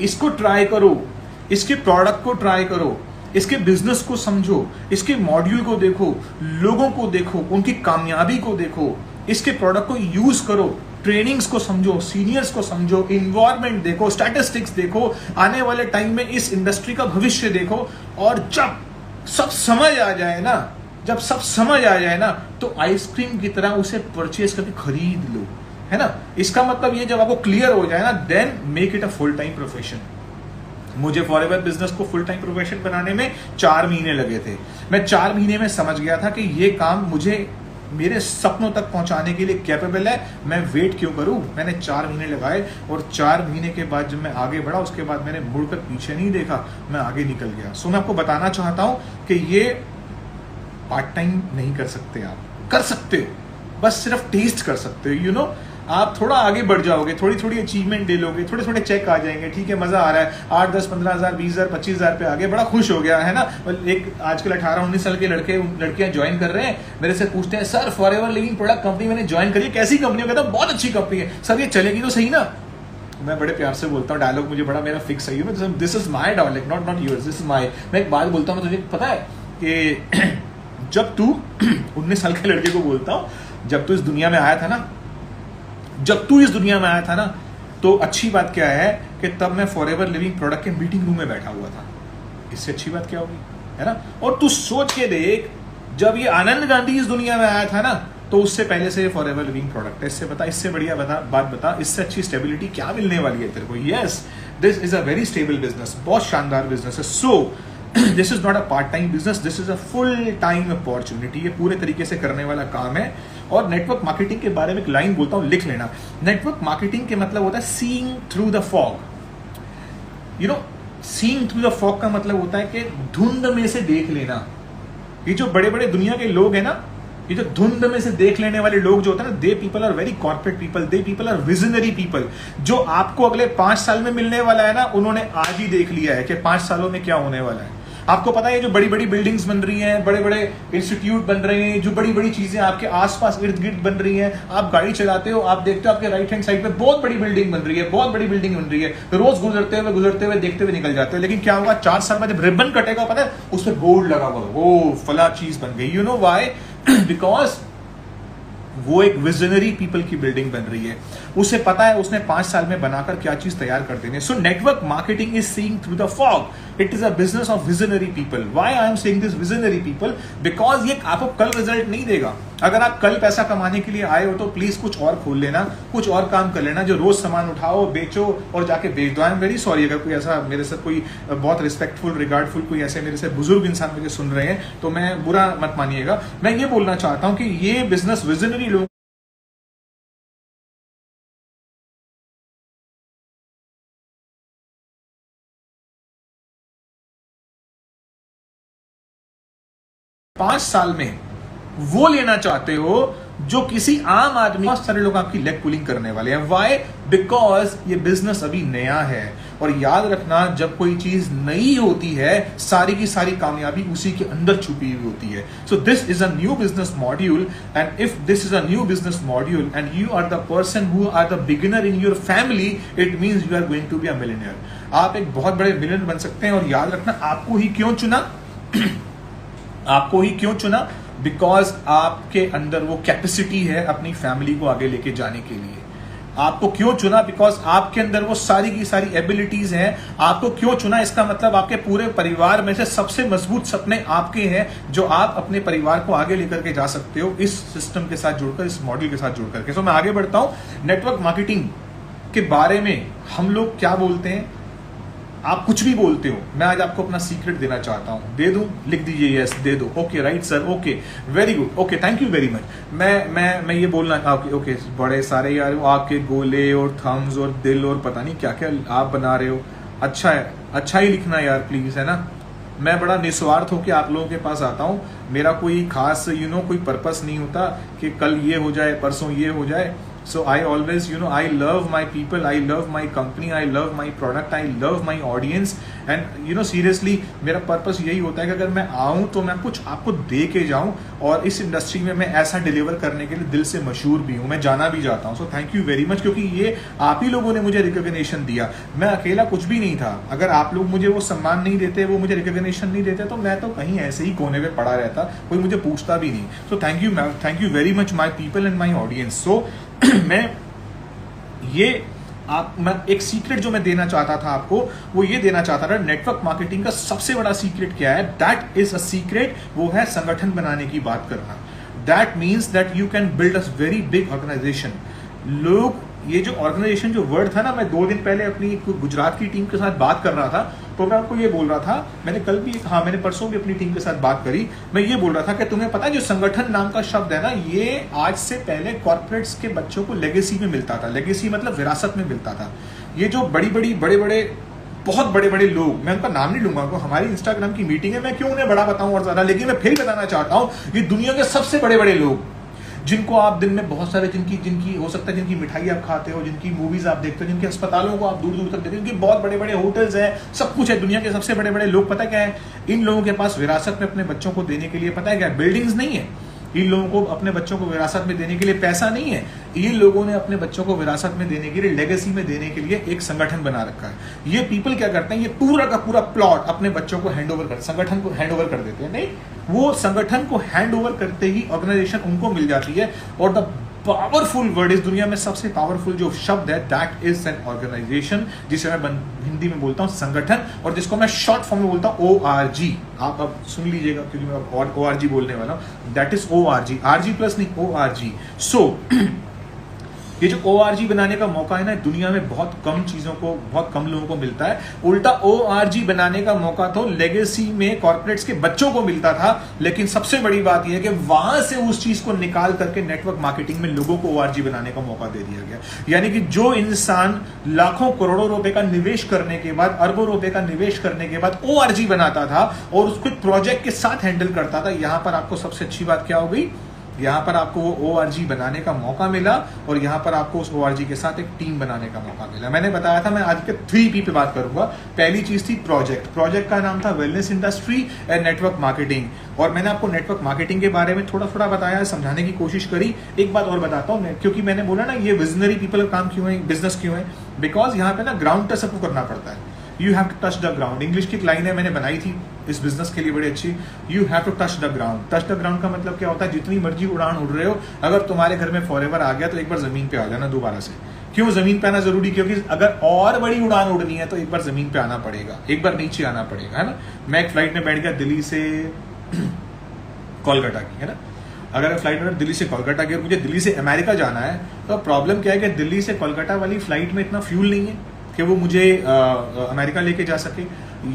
इसको ट्राई करो, इसके प्रोडक्ट को ट्राई करो, इसके बिजनेस को समझो, इसके मॉड्यूल को देखो, लोगों को देखो, उनकी कामयाबी को देखो, इसके प्रोडक्ट को यूज करो, ट्रेनिंग्स को समझो, सीनियर्स को समझो, इन्वायरमेंट देखो, स्टैटिस्टिक्स देखो, आने वाले टाइम में इस इंडस्ट्री का भविष्य देखो। और जब सब समझ आ जाए ना, तो आइसक्रीम की तरह उसे परचेज करके खरीद लो, है ना। इसका मतलब ये, जब आपको क्लियर हो जाए ना, then make it a full time profession. मुझे फॉरएवर बिजनेस को फुल टाइम प्रोफेशन बनाने में 4 महीने लगे थे। मैं 4 महीने में समझ गया था कि ये काम मुझे मेरे सपनों तक पहुंचाने के लिए कैपेबल है, मैं वेट क्यों करूं। मैंने 4 महीने लगाए, और 4 महीने के बाद जब मैं आगे बढ़ा, उसके बाद मैंने मुड़कर पीछे नहीं देखा, मैं आगे निकल गया। सो मैं आपको बताना चाहता हूं कि ये पार्ट टाइम नहीं कर सकते, आप कर सकते हो, बस सिर्फ टेस्ट कर सकते हो। आप थोड़ा आगे बढ़ जाओगे, थोड़ी अचीवमेंट ले लोगे, थोड़े चेक आ जाएंगे, ठीक है, मजा आ रहा है, 8, 10, 15 हज़ार, 20 हज़ार, 25 हज़ार पे आगे, बड़ा खुश हो गया, है ना। एक आजकल 18-19 साल के लड़कियां ज्वाइन कर रहे हैं, मेरे से पूछते हैं sir forever living product company मैंने ज्वाइन करी है, कैसी कंपनी है? कहता बहुत अच्छी कंपनी है सर, ये चलेगी तो सही ना। मैं बड़े प्यार से बोलता हूँ, डायलॉग मुझे बड़ा मेरा फिक्स है, this is my dialogue, not yours, this is my. मैं एक बात बोलता हूँ, तुझे पता है कि जब तू 19 साल के लड़के को बोलता हूँ, जब तू इस दुनिया में आया था ना, तो अच्छी बात क्या है कि तब मैं फॉरएवर लिविंग प्रोडक्ट के मीटिंग रूम में बैठा हुआ था। इससे अच्छी बात क्या होगी, है ना? और तू सोच के देख, जब ये आनंद गांधी इस दुनिया में आया था ना, तो उससे पहले से ये फॉरएवर लिविंग प्रोडक्ट है। इससे बता, इससे बढ़िया बात बता, इससे अच्छी स्टेबिलिटी क्या मिलने वाली है तेरे को? Yes, this is a very stable business, बहुत शानदार बिजनेस है। So this is not a part time business, this is a full time opportunity. ये पूरे तरीके से करने वाला काम है। और नेटवर्क मार्केटिंग के बारे में एक लाइन बोलता हूं, लिख लेना। नेटवर्क मार्केटिंग के मतलब होता है seeing through the fog. You know, seeing through the fog का मतलब होता है कि धुंध में से देख लेना। ये जो बड़े बड़े दुनिया के लोग हैं ना, ये जो धुंध में से देख लेने वाले लोग जो होते हैं ना, they people are very corporate people, they people are visionary people. जो आपको अगले 5 साल में मिलने वाला है ना, उन्होंने आज ही देख लिया है कि 5 सालों में क्या होने वाला है। आपको पता है जो बड़ी बड़ी बिल्डिंग्स बन रही हैं, बड़े बड़े इंस्टीट्यूट बन रहे हैं, जो बड़ी बड़ी चीजें आपके आसपास इर्द गिर्द बन रही हैं, आप गाड़ी चलाते हो, आप देखते हो आपके राइट हैंड साइड पे बहुत बड़ी बिल्डिंग बन रही है, बहुत बड़ी बिल्डिंग बन रही है, रोज गुजरते हुए देखते हुए निकल जाते हो। लेकिन क्या होगा 4 साल बाद जब रिबन कटेगा, पता है उस पर बोर्ड लगा हुआ, वो फला चीज बन गई। You know why? बिकॉज वो एक विजनरी पीपल की बिल्डिंग बन रही है। उसे पता है उसने 5 साल में बनाकर क्या चीज तैयार कर देनी है। So network marketing is seeing through the fog. It is a business of visionary people. Why I am saying this visionary people? Because ये आपको कल रिजल्ट नहीं देगा। अगर आप कल पैसा कमाने के लिए आए हो तो प्लीज कुछ और खोल लेना, कुछ और काम कर लेना। जो रोज सामान उठाओ, बेचो और जाके बेच दो। आई एम वेरी सॉरी, अगर कोई ऐसा मेरे से कोई बहुत रिस्पेक्टफुल, रिगार्डफुल कोई ऐसे मेरे से बुजुर्ग इंसान मुझे सुन रहे हैं तो मैं बुरा मत मानिएगा। मैं ये बोलना चाहता हूं कि ये बिजनेस विजनरी लोग 5 साल में वो लेना चाहते हो जो किसी आम आदमी, बहुत सारे लोग आपकी लेग पुलिंग करने वाले हैं। व्हाई? बिकॉज ये बिजनेस अभी नया है। और याद रखना, जब कोई चीज नई होती है, सारी की सारी कामयाबी उसी के अंदर छुपी हुई होती है। So this is a new business module, and if this is a new business module and you are the person who are the beginner in your family, it means you are going to be a millionaire. आप एक बहुत बड़े millionaire बन सकते हैं। और याद रखना, आपको ही क्यों चुना? आपको ही क्यों चुना? बिकॉज आपके अंदर वो कैपेसिटी है अपनी फैमिली को आगे लेके जाने के लिए। आपको क्यों चुना? बिकॉज आपके अंदर वो सारी की सारी एबिलिटीज हैं। आपको क्यों चुना? इसका मतलब आपके पूरे परिवार में से सबसे मजबूत सपने आपके हैं, जो आप अपने परिवार को आगे लेकर के जा सकते हो इस सिस्टम के साथ जुड़कर, इस मॉडल के साथ जुड़कर के। सो मैं आगे बढ़ता हूं। नेटवर्क मार्केटिंग के बारे में हम लोग क्या बोलते हैं? आप कुछ भी बोलते हो। मैं आज आपको अपना सीक्रेट देना चाहता हूं। दे दूं? लिख दीजिए यस, दे दो। Okay, right sir, okay, very good, okay, thank you very much. मैं ये बोलना, ओके, बड़े सारे यार आपके गोले और थम्स और दिल और पता नहीं क्या क्या आप बना रहे हो। अच्छा है, अच्छा ही लिखना यार प्लीज, है ना? मैं बड़ा निस्वार्थ होकर आप लोगों के पास आता हूं। मेरा कोई खास कोई पर्पस नहीं होता कि कल ये हो जाए, परसों ये हो जाए। So I always, I love my people, I love my company, I love my product, I love my audience, and seriously मेरा पर्पस यही होता है कि अगर मैं आऊँ तो मैं कुछ आपको दे के जाऊँ, और इस इंडस्ट्री में मैं ऐसा डिलीवर करने के लिए दिल से मशहूर भी हूँ, मैं जाना भी चाहता हूँ। सो थैंक यू वेरी मच, क्योंकि ये आप ही लोगों ने मुझे रिकॉग्निशन दिया। मैं अकेला कुछ भी नहीं था। अगर आप लोग मुझे वो सम्मान नहीं देते, वो मुझे रिकॉग्निशन नहीं देते, तो मैं तो कहीं ऐसे ही कोने पे पड़ा रहता, कोई मुझे पूछता भी नहीं। So thank you very much my people and my audience. So मैं एक सीक्रेट जो मैं देना चाहता था आपको, वो ये देना चाहता था, नेटवर्क मार्केटिंग का सबसे बड़ा सीक्रेट क्या है? दैट इज अ सीक्रेट, वो है संगठन बनाने की बात करना। That means that you can build a very big organisation. लोग, ये जो ऑर्गेनाइजेशन जो वर्ड था ना, मैं 2 दिन पहले अपनी गुजरात की टीम के साथ बात कर रहा था, तो मैं आपको ये बोल रहा था, मैंने परसों भी अपनी टीम के साथ बात करी। मैं ये बोल रहा था कि तुम्हें पता है जो संगठन नाम का शब्द है ना, ये आज से पहले कॉर्पोरेट्स के बच्चों को लेगेसी में मिलता था। लेगेसी मतलब विरासत में मिलता था। ये जो बहुत बड़े बड़े लोग, मैं उनका नाम नहीं लूंगा, हमारी इंस्टाग्राम की मीटिंग है, मैं क्यों उन्हें बड़ा बताऊं और ज्यादा, लेकिन मैं फिर बताना चाहता हूं, ये दुनिया के सबसे बड़े बड़े लोग, जिनको आप दिन में बहुत सारे, जिनकी हो सकता है, जिनकी मिठाई आप खाते हो, जिनकी मूवीज आप देखते हो, जिनके अस्पतालों को आप दूर दूर तक देखते हो, जिनकी बहुत बड़े बड़े होटल्स हैं, सब कुछ है, दुनिया के सबसे बड़े बड़े लोग, पता क्या है? इन लोगों के पास विरासत में अपने बच्चों को देने के लिए, पता है क्या, बिल्डिंग्स नहीं है। इन लोगों को अपने बच्चों को विरासत में देने के लिए पैसा नहीं है। इन लोगों ने अपने बच्चों को विरासत में देने के लिए, लेगेसी में देने के लिए एक संगठन बना रखा है। ये पीपल क्या करते हैं? ये पूरा का पूरा प्लॉट अपने बच्चों को संगठन को हैंड ओवर कर देते हैं। नहीं, वो संगठन को हैंड ओवर करते ही ऑर्गेनाइजेशन उनको मिल जाती है। और द पावरफुल वर्ड, इस दुनिया में सबसे पावरफुल जो शब्द है, दैट इज एन ऑर्गेनाइजेशन, जिसे मैं हिंदी में बोलता हूं संगठन, और जिसको मैं शॉर्ट फॉर्म में बोलता हूं ORG। आप अब सुन लीजिएगा क्योंकि मैं ORG बोलने वाला हूं, that is ORG, RG plus नहीं, ORG। सो ये जो ORG बनाने का मौका है ना, दुनिया में बहुत कम चीजों को, बहुत कम लोगों को मिलता है। उल्टा ORG बनाने का मौका तो लेगेसी में कॉर्पोरेट्स के बच्चों को मिलता था, लेकिन सबसे बड़ी बात यह है कि वहां से उस चीज को निकाल करके नेटवर्क मार्केटिंग में लोगों को ORG बनाने का मौका दे दिया गया। यानी कि जो इंसान लाखों करोड़ों रुपए का निवेश करने के बाद, अरबों रुपए का निवेश करने के बाद ORG बनाता था और उसको प्रोजेक्ट के साथ हैंडल करता था, यहां पर आपको सबसे अच्छी बात क्या हो गई, यहां पर आपको वो ORG बनाने का मौका मिला और यहां पर आपको उस ORG के साथ एक टीम बनाने का मौका मिला। मैंने बताया था मैं आज के 3P पे बात करूंगा। पहली चीज थी प्रोजेक्ट, प्रोजेक्ट का नाम था wellness industry and network marketing, और मैंने आपको नेटवर्क मार्केटिंग के बारे में थोड़ा थोड़ा बताया, समझाने की कोशिश करी। एक बात और बताता हूं मैं, क्योंकि मैंने बोला ना ये विजनरी पीपल का काम क्यों है, बिजनेस क्यों है, बिकॉज यहाँ पे ना ग्राउंड टच सबको करना पड़ता है। You have to touch the ground, English की एक लाइन है मैंने बनाई थी इस बिजनेस के लिए बड़ी अच्छी, you have to touch the ground. Touch the ground का मतलब क्या होता है, जितनी मर्जी उड़ान उड़ रहे हो, अगर तुम्हारे घर में फॉरएवर आ गया तो एक बार जमीन पे आ जाना दोबारा से। क्यों जमीन पे आना जरूरी, क्योंकि अगर और बड़ी उड़ान उड़नी है तो एक बार जमीन पे आना पड़ेगा, एक बार नीचे आना पड़ेगा, है ना। मैं एक फ्लाइट में बैठ गया दिल्ली से कोलकाता की, है ना। अगर फ्लाइट में दिल्ली से कोलकाता की और मुझे दिल्ली से अमेरिका जाना है, तो प्रॉब्लम क्या है कि दिल्ली से कोलकाता वाली फ्लाइट में इतना फ्यूल नहीं है कि वो मुझे अमेरिका लेके जा सके,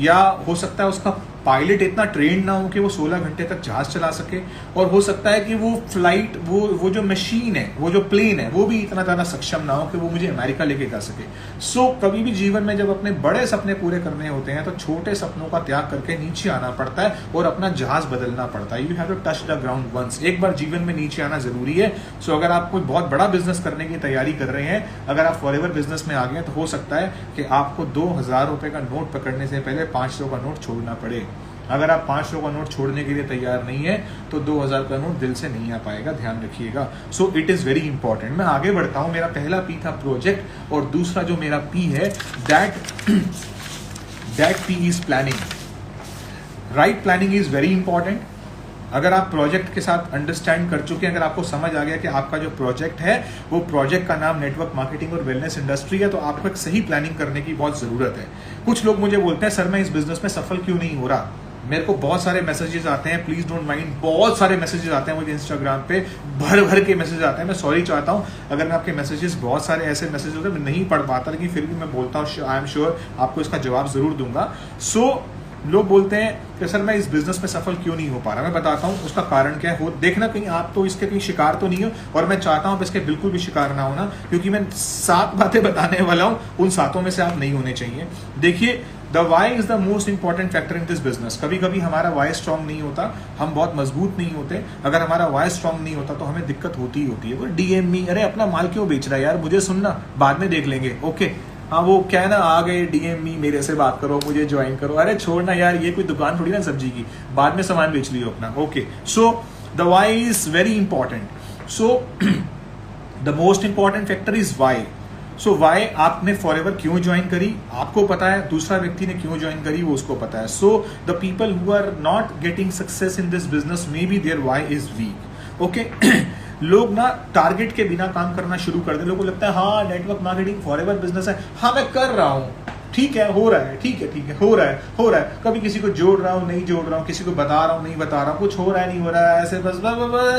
या हो सकता है उसका पायलट इतना ट्रेंड ना हो कि वो 16 घंटे तक जहाज चला सके, और हो सकता है कि वो फ्लाइट, वो जो मशीन है, वो जो प्लेन है, वो भी इतना ज़्यादा सक्षम ना हो कि वो मुझे अमेरिका लेके जा सके। सो कभी भी जीवन में जब अपने बड़े सपने पूरे करने होते हैं तो छोटे सपनों का त्याग करके नीचे आना पड़ता है और अपना जहाज बदलना पड़ता है। You have to touch the ground once, एक बार जीवन में नीचे आना जरूरी है। सो अगर आप कोई बहुत बड़ा बिजनेस करने की तैयारी कर रहे हैं, अगर आप फॉरएवर बिजनेस में आ गए, तो हो सकता है कि आपको 2000 रुपए का नोट पकड़ने से पहले 500 का नोट छोड़ना पड़े। अगर आप 500 का नोट छोड़ने के लिए तैयार नहीं है तो 2000 का नोट दिल से नहीं आ पाएगा, ध्यान रखिएगा। सो इट इज वेरी इंपॉर्टेंट। मैं आगे बढ़ता हूं। मेरा पहला पी था प्रोजेक्ट, और दूसरा जो मेरा पी है that P is planning. Right planning is very important. अगर आप प्रोजेक्ट के साथ अंडरस्टैंड कर चुके हैं, अगर आपको समझ आ गया कि आपका जो प्रोजेक्ट है वो प्रोजेक्ट का नाम नेटवर्क मार्केटिंग और वेलनेस इंडस्ट्री है, तो आपको एक सही प्लानिंग करने की बहुत जरूरत है। कुछ लोग मुझे बोलते हैं सर मैं इस बिजनेस में सफल क्यों नहीं हो रहा। मेरे को बहुत सारे मैसेजेस आते हैं, प्लीज डोंट माइंड, बहुत सारे मैसेजेस आते हैं मुझे इंस्टाग्राम पे, भर भर के मैसेजेस आते हैं। मैं सॉरी चाहता हूं अगर मैं आपके मैसेजेस, बहुत सारे ऐसे मैसेजेस होते हैं मैं नहीं पढ़ पाता, लेकिन फिर भी मैं बोलता हूँ, आई एम श्योर आपको इसका जवाब जरूर दूंगा। सो लोग बोलते हैं कि सर मैं इस बिजनेस में सफल क्यों नहीं हो पा रहा। मैं बताता हूँ उसका कारण क्या है। देखना कहीं आप तो इसके कहीं शिकार तो नहीं हो, और मैं चाहता हूँ इसके बिल्कुल भी शिकार ना होना, क्योंकि मैं 7 बातें बताने वाला हूँ, उन 7 में से आप नहीं होने चाहिए। देखिए, the why is the most important factor in this business. कभी कभी हमारा वाई स्ट्रांग नहीं होता, हम बहुत मजबूत नहीं होते। अगर हमारा वाई स्ट्रांग नहीं होता तो हमें दिक्कत होती ही होती है। वो डीएमई, अरे अपना माल क्यों बेच रहा है यार, मुझे सुनना, बाद में देख लेंगे, ओके। हाँ वो क्या है ना, आ गए डीएमई, मेरे से बात करो, मुझे ज्वाइन करो, अरे छोड़ना यार, ये कोई दुकान थोड़ी ना सब्जी की, बाद में सामान बेच लियो अपना, okay. So the why is very important. So the most important factor is why. So why आपने फॉरएवर क्यों ज्वाइन करी, आपको पता है, दूसरा व्यक्ति ने क्यों ज्वाइन करी वो उसको पता है। So the people who are not getting success in this business may be their why is weak, okay. लोग ना टारगेट के बिना काम करना शुरू कर दे। लोगों को लगता है हाँ नेटवर्क मार्केटिंग फॉरएवर बिजनेस है, हाँ मैं कर रहा हूँ, ठीक है हो रहा है, ठीक है हो रहा है, कभी किसी को जोड़ रहा हूँ, नहीं जोड़ रहा हूँ, किसी को बता रहा हूँ, नहीं बता रहा हूँ, कुछ हो रहा है, नहीं हो रहा है, ऐसे बस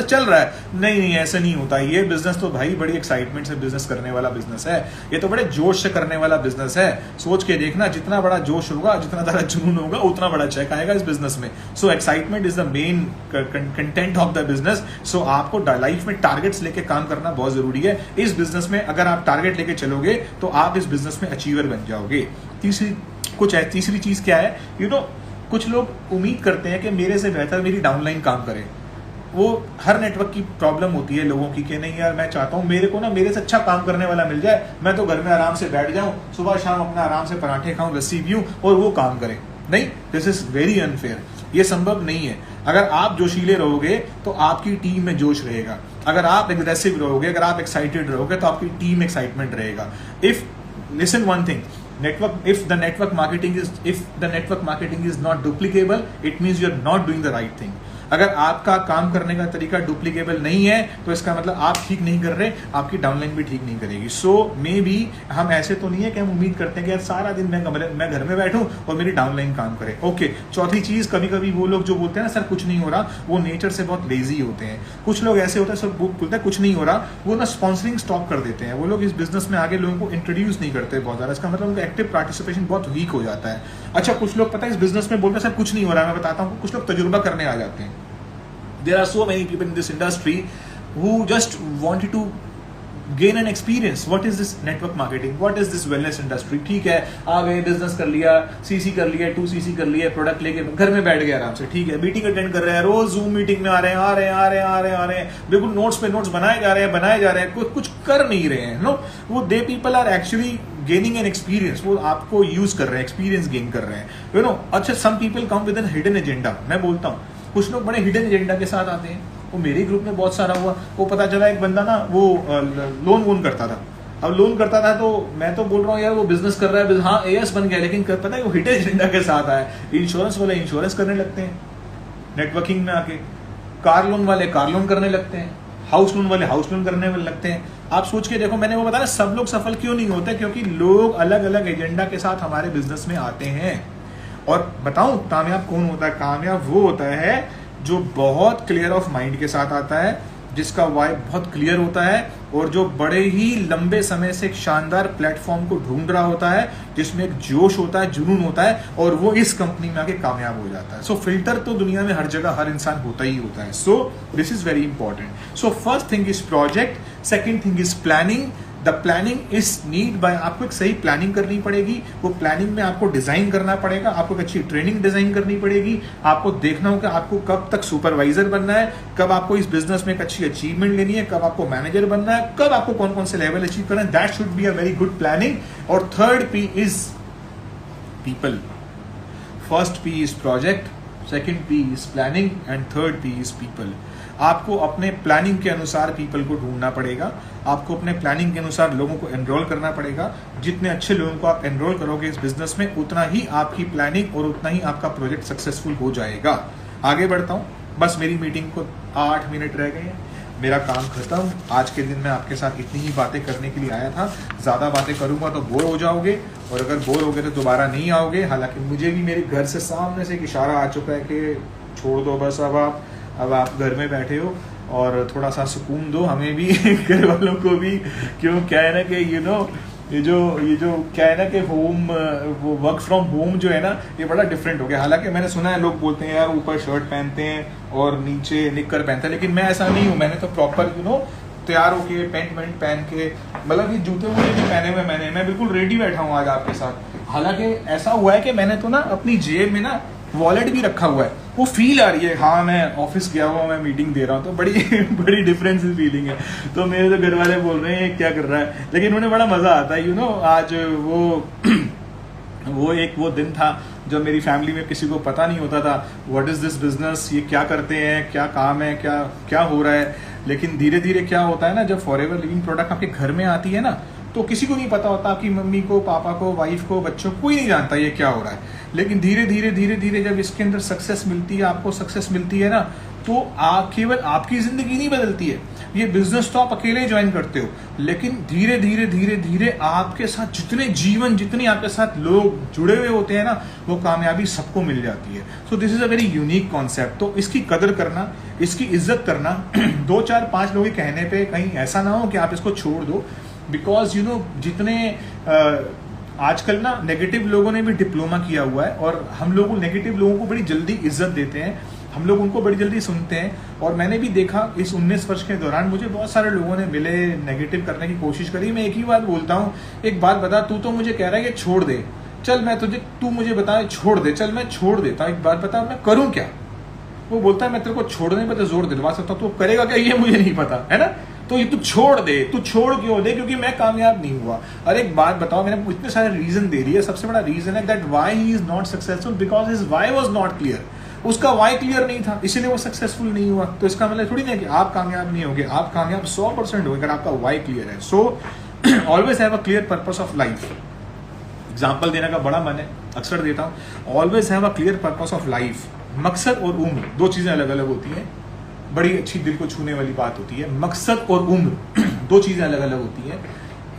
चल रहा है। नहीं ऐसे नहीं होता। ये बिजनेस तो भाई बड़ी एक्साइटमेंट से बिजनेस करने वाला बिजनेस है, ये तो बड़े जोश से करने वाला बिजनेस है। सोच के देखना, जितना बड़ा जोश होगा, जितना ज्यादा जुनून होगा, उतना बड़ा चेक आएगा इस बिजनेस में। So excitement is the main content of the business. So आपको लाइफ में टारगेट्स लेके काम करना बहुत जरूरी है। इस बिजनेस में अगर आप टारगेट लेके चलोगे तो आप इस बिजनेस में अचीवर बन जाओगे। तीसरी चीज क्या है, कुछ लोग उम्मीद करते हैं कि मेरे से बेहतर मेरी डाउनलाइन काम करे। वो हर नेटवर्क की प्रॉब्लम होती है लोगों की कि नहीं यार मैं चाहता हूं मेरे को ना मेरे से अच्छा काम करने वाला मिल जाए, मैं तो घर में आराम से बैठ जाऊं, सुबह शाम अपना आराम से पराठे खाऊं, लस्सी पीऊं और वो काम करे। नहीं, दिस इज वेरी अनफेयर, ये संभव नहीं है। अगर आप जोशीले रहोगे तो आपकी टीम में जोश रहेगा, अगर आप एग्रेसिव रहोगे, अगर आप एक्साइटेड रहोगे तो आपकी टीम एक्साइटमेंट रहेगा। If listen one thing, if the network marketing is not duplicable, it means you're not doing the right thing. अगर आपका काम करने का तरीका डुप्लीकेबल नहीं है तो इसका मतलब आप ठीक नहीं कर रहे, आपकी डाउनलाइन भी ठीक नहीं करेगी। सो मे बी हम ऐसे तो नहीं है कि हम उम्मीद करते हैं कि यार सारा दिन मैं घर में बैठूं और मेरी डाउनलाइन काम करे। ओके, चौथी चीज, कभी कभी वो लोग जो बोलते हैं ना सर कुछ नहीं हो रहा, वो नेचर से बहुत लेजी होते हैं। कुछ लोग ऐसे होते हैं सर बोलते हैं कुछ नहीं हो रहा, वो ना स्पॉन्सरिंग स्टॉप कर देते हैं। वो लोग इस बिजनेस में आगे लोगों को इंट्रोड्यूस नहीं करते बहुत ज्यादा, इसका मतलब उनका एक्टिव पार्टिसिपेशन बहुत वीक हो जाता है। अच्छा, कुछ लोग पता है इस बिजनेस में बोलते हैं सर कुछ नहीं हो रहा, मैं बताता हूँ, कुछ लोग तजुर्बा करने आ जाते हैं। There are so many people in this industry who just wanted to gain an experience. What is this network marketing? What is this wellness industry? ठीक है, आ गए, बिजनेस कर लिया, सीसी कर लिया, 2cc कर लिया, प्रोडक्ट लेके घर में बैठ गए आराम से, ठीक है, मीटिंग अटेंड कर रहे हैं, रोज जूम मीटिंग में आ रहे हैं, बिल्कुल नोट्स पे नोट्स बनाए जा रहे हैं, कुछ कर नहीं रहे हैं। नो, वो they people are actually gaining an experience, वो आपको यूज कर रहे हैं, एक्सपीरियंस गेन कर रहे हैं, यू नो। अच्छा, some people come with an hidden agenda. मैं बोलता हूँ कुछ लोग बड़े हिडन एजेंडा के साथ आते हैं। वो मेरे ग्रुप में बहुत सारा हुआ, वो पता चला एक बंदा ना वो लोन वोन करता था। अब लोन करता था तो मैं तो बोल रहा हूँ यार वो बिजनेस कर रहा है, हाँ एएस बन गया, लेकिन पता है वो हिडन एजेंडा के साथ आया। इंश्योरेंस वाले इंश्योरेंस करने लगते हैं नेटवर्किंग में आके, कार लोन वाले कार लोन करने लगते हैं, हाउस लोन वाले हाउस लोन करने लगते हैं। आप सोच के देखो, मैंने वो बताया सब लोग सफल क्यों नहीं होते, क्योंकि लोग अलग अलग एजेंडा के साथ हमारे बिजनेस में आते हैं। और बताऊं कामयाब कौन होता है? कामयाब वो होता है जो बहुत क्लियर ऑफ माइंड के साथ आता है, जिसका वाई बहुत क्लियर होता है और जो बड़े ही लंबे समय से एक शानदार प्लेटफॉर्म को ढूंढ रहा होता है, जिसमें एक जोश होता है, जुनून होता है, और वो इस कंपनी में आके कामयाब हो जाता है। सो फिल्टर तो दुनिया में हर जगह हर इंसान होता ही होता है। So this is very important. So first thing is project, second thing is planning. The planning is need bye, आपको एक सही प्लानिंग करनी पड़ेगी। वो प्लानिंग में आपको डिजाइन करना पड़ेगा, आपको एक अच्छी ट्रेनिंग डिजाइन करनी पड़ेगी, आपको देखना होगा आपको कब तक सुपरवाइजर बनना है, कब आपको इस बिजनेस में एक अच्छी अचीवमेंट लेनी है, कब आपको मैनेजर बनना है, कब आपको कौन कौन से लेवल अचीव करना है। That should be a very good planning. और third P is people. First P is project, second P is planning and third P is people. आपको अपने प्लानिंग के अनुसार पीपल को ढूंढना पड़ेगा, आपको अपने प्लानिंग के अनुसार लोगों को एनरोल करना पड़ेगा। जितने अच्छे लोगों को आप एनरोल करोगे इस बिजनेस में, उतना ही आपकी प्लानिंग और उतना ही आपका प्रोजेक्ट सक्सेसफुल हो जाएगा। आगे बढ़ता हूँ, बस मेरी मीटिंग को 8 मिनट रह गए हैं, मेरा काम खत्म। आज के दिन मैं आपके साथ इतनी ही बातें करने के लिए आया था। ज़्यादा बातें करूंगा तो बोर हो जाओगे, और अगर बोर हो गए तो दोबारा नहीं आओगे। हालांकि मुझे भी मेरे घर से सामने से एक इशारा आ चुका है कि छोड़ दो बस, अब आप घर में बैठे हो और थोड़ा सा सुकून दो हमें भी घर वालों को भी। क्यों, क्या है ना कि यू नो ये जो क्या है ना कि होम वो वर्क फ्रॉम होम जो है ना, ये बड़ा डिफरेंट हो गया। हालांकि मैंने सुना है लोग बोलते हैं यार ऊपर शर्ट पहनते हैं और नीचे निक्कर पहनते हैं, लेकिन मैं ऐसा नहीं हूँ। मैंने तो प्रॉपर यू नो तैयार होके पैंट वैंट पहन के, मतलब ये जूते वूते भी पहने हुए मैं बिल्कुल रेडी बैठा हूँ आज आपके साथ। हालांकि ऐसा हुआ है कि मैंने तो ना अपनी जेब में ना वॉलेट भी रखा हुआ है, वो फील आ रही है हाँ मैं ऑफिस गया हुआ, मैं मीटिंग दे रहा हूँ, तो बड़ी डिफरेंस फीलिंग है। तो मेरे तो घर वाले बोल रहे हैं क्या कर रहा है, लेकिन उन्हें बड़ा मजा आता है। यू नो आज वो दिन था जब मेरी फैमिली में किसी को पता नहीं होता था व्हाट इज दिस बिजनेस, ये क्या करते हैं, क्या काम है, क्या हो रहा है। लेकिन धीरे धीरे क्या होता है ना, जब फॉरएवर लिविंग प्रोडक्ट आपके घर में आती है ना, तो किसी को नहीं पता होता, आपकी मम्मी को, पापा को, वाइफ को, बच्चों को, कोई नहीं जानता ये क्या हो रहा है। लेकिन धीरे धीरे जब इसके अंदर सक्सेस मिलती है, आपको सक्सेस मिलती है ना, तो केवल आपकी जिंदगी नहीं बदलती है। ये बिजनेस तो आप अकेले ज्वाइन करते हो, लेकिन धीरे धीरे आपके साथ जितने आपके साथ लोग जुड़े हुए होते हैं ना, वो कामयाबी सबको मिल जाती है। So this is a very unique concept. तो इसकी कदर करना, इसकी इज्जत करना, 2 4 5 लोगों के कहने पे कहीं ऐसा ना हो कि आप इसको छोड़ दो। बिकॉज यू नो जितने आजकल ना नेगेटिव लोगों ने भी डिप्लोमा किया हुआ है, और हम लोग नेगेटिव लोगों को बड़ी जल्दी इज्जत देते हैं, हम लोग उनको बड़ी जल्दी सुनते हैं। और मैंने भी देखा इस 19 वर्ष के दौरान मुझे बहुत सारे लोगों ने मिले, नेगेटिव करने की कोशिश करी। मैं एक ही बात बोलता हूँ, एक बात बता, तू तो मुझे कह रहा है कि छोड़ दे, चल मैं तुझे, तू मुझे बता छोड़ दे, चल मैं छोड़ देता हूँ, एक बात बता मैं करूँ क्या। वो बोलता है मैं तेरे को छोड़ने पर तो जोर दिलवा सकता हूँ, तो करेगा क्या ये मुझे नहीं पता, है ना। तो ये तू छोड़ दे, तू छोड़ क्यों दे, क्योंकि मैं कामयाब नहीं हुआ। अरे एक बात बताओ, मैंने इतने सारे रीजन दे रही है, सबसे बड़ा रीजन है that why he is not successful, because his why was not clear. उसका व्हाई क्लियर नहीं था, इसीलिए वो सक्सेसफुल नहीं हुआ। तो इसका मतलब थोड़ी ना कि आप कामयाब नहीं होगे, आप कामयाब 100% होगे अगर आपका व्हाई क्लियर है। So always have a clear purpose of life. Example देने का बड़ा मन है, अक्सर देता हूँ, always have a clear purpose of life. मकसद और उम्र दो चीजें अलग अलग होती हैं। बड़ी अच्छी दिल को छूने वाली बात होती है। मकसद और उम्र दो चीजें अलग अलग होती हैं।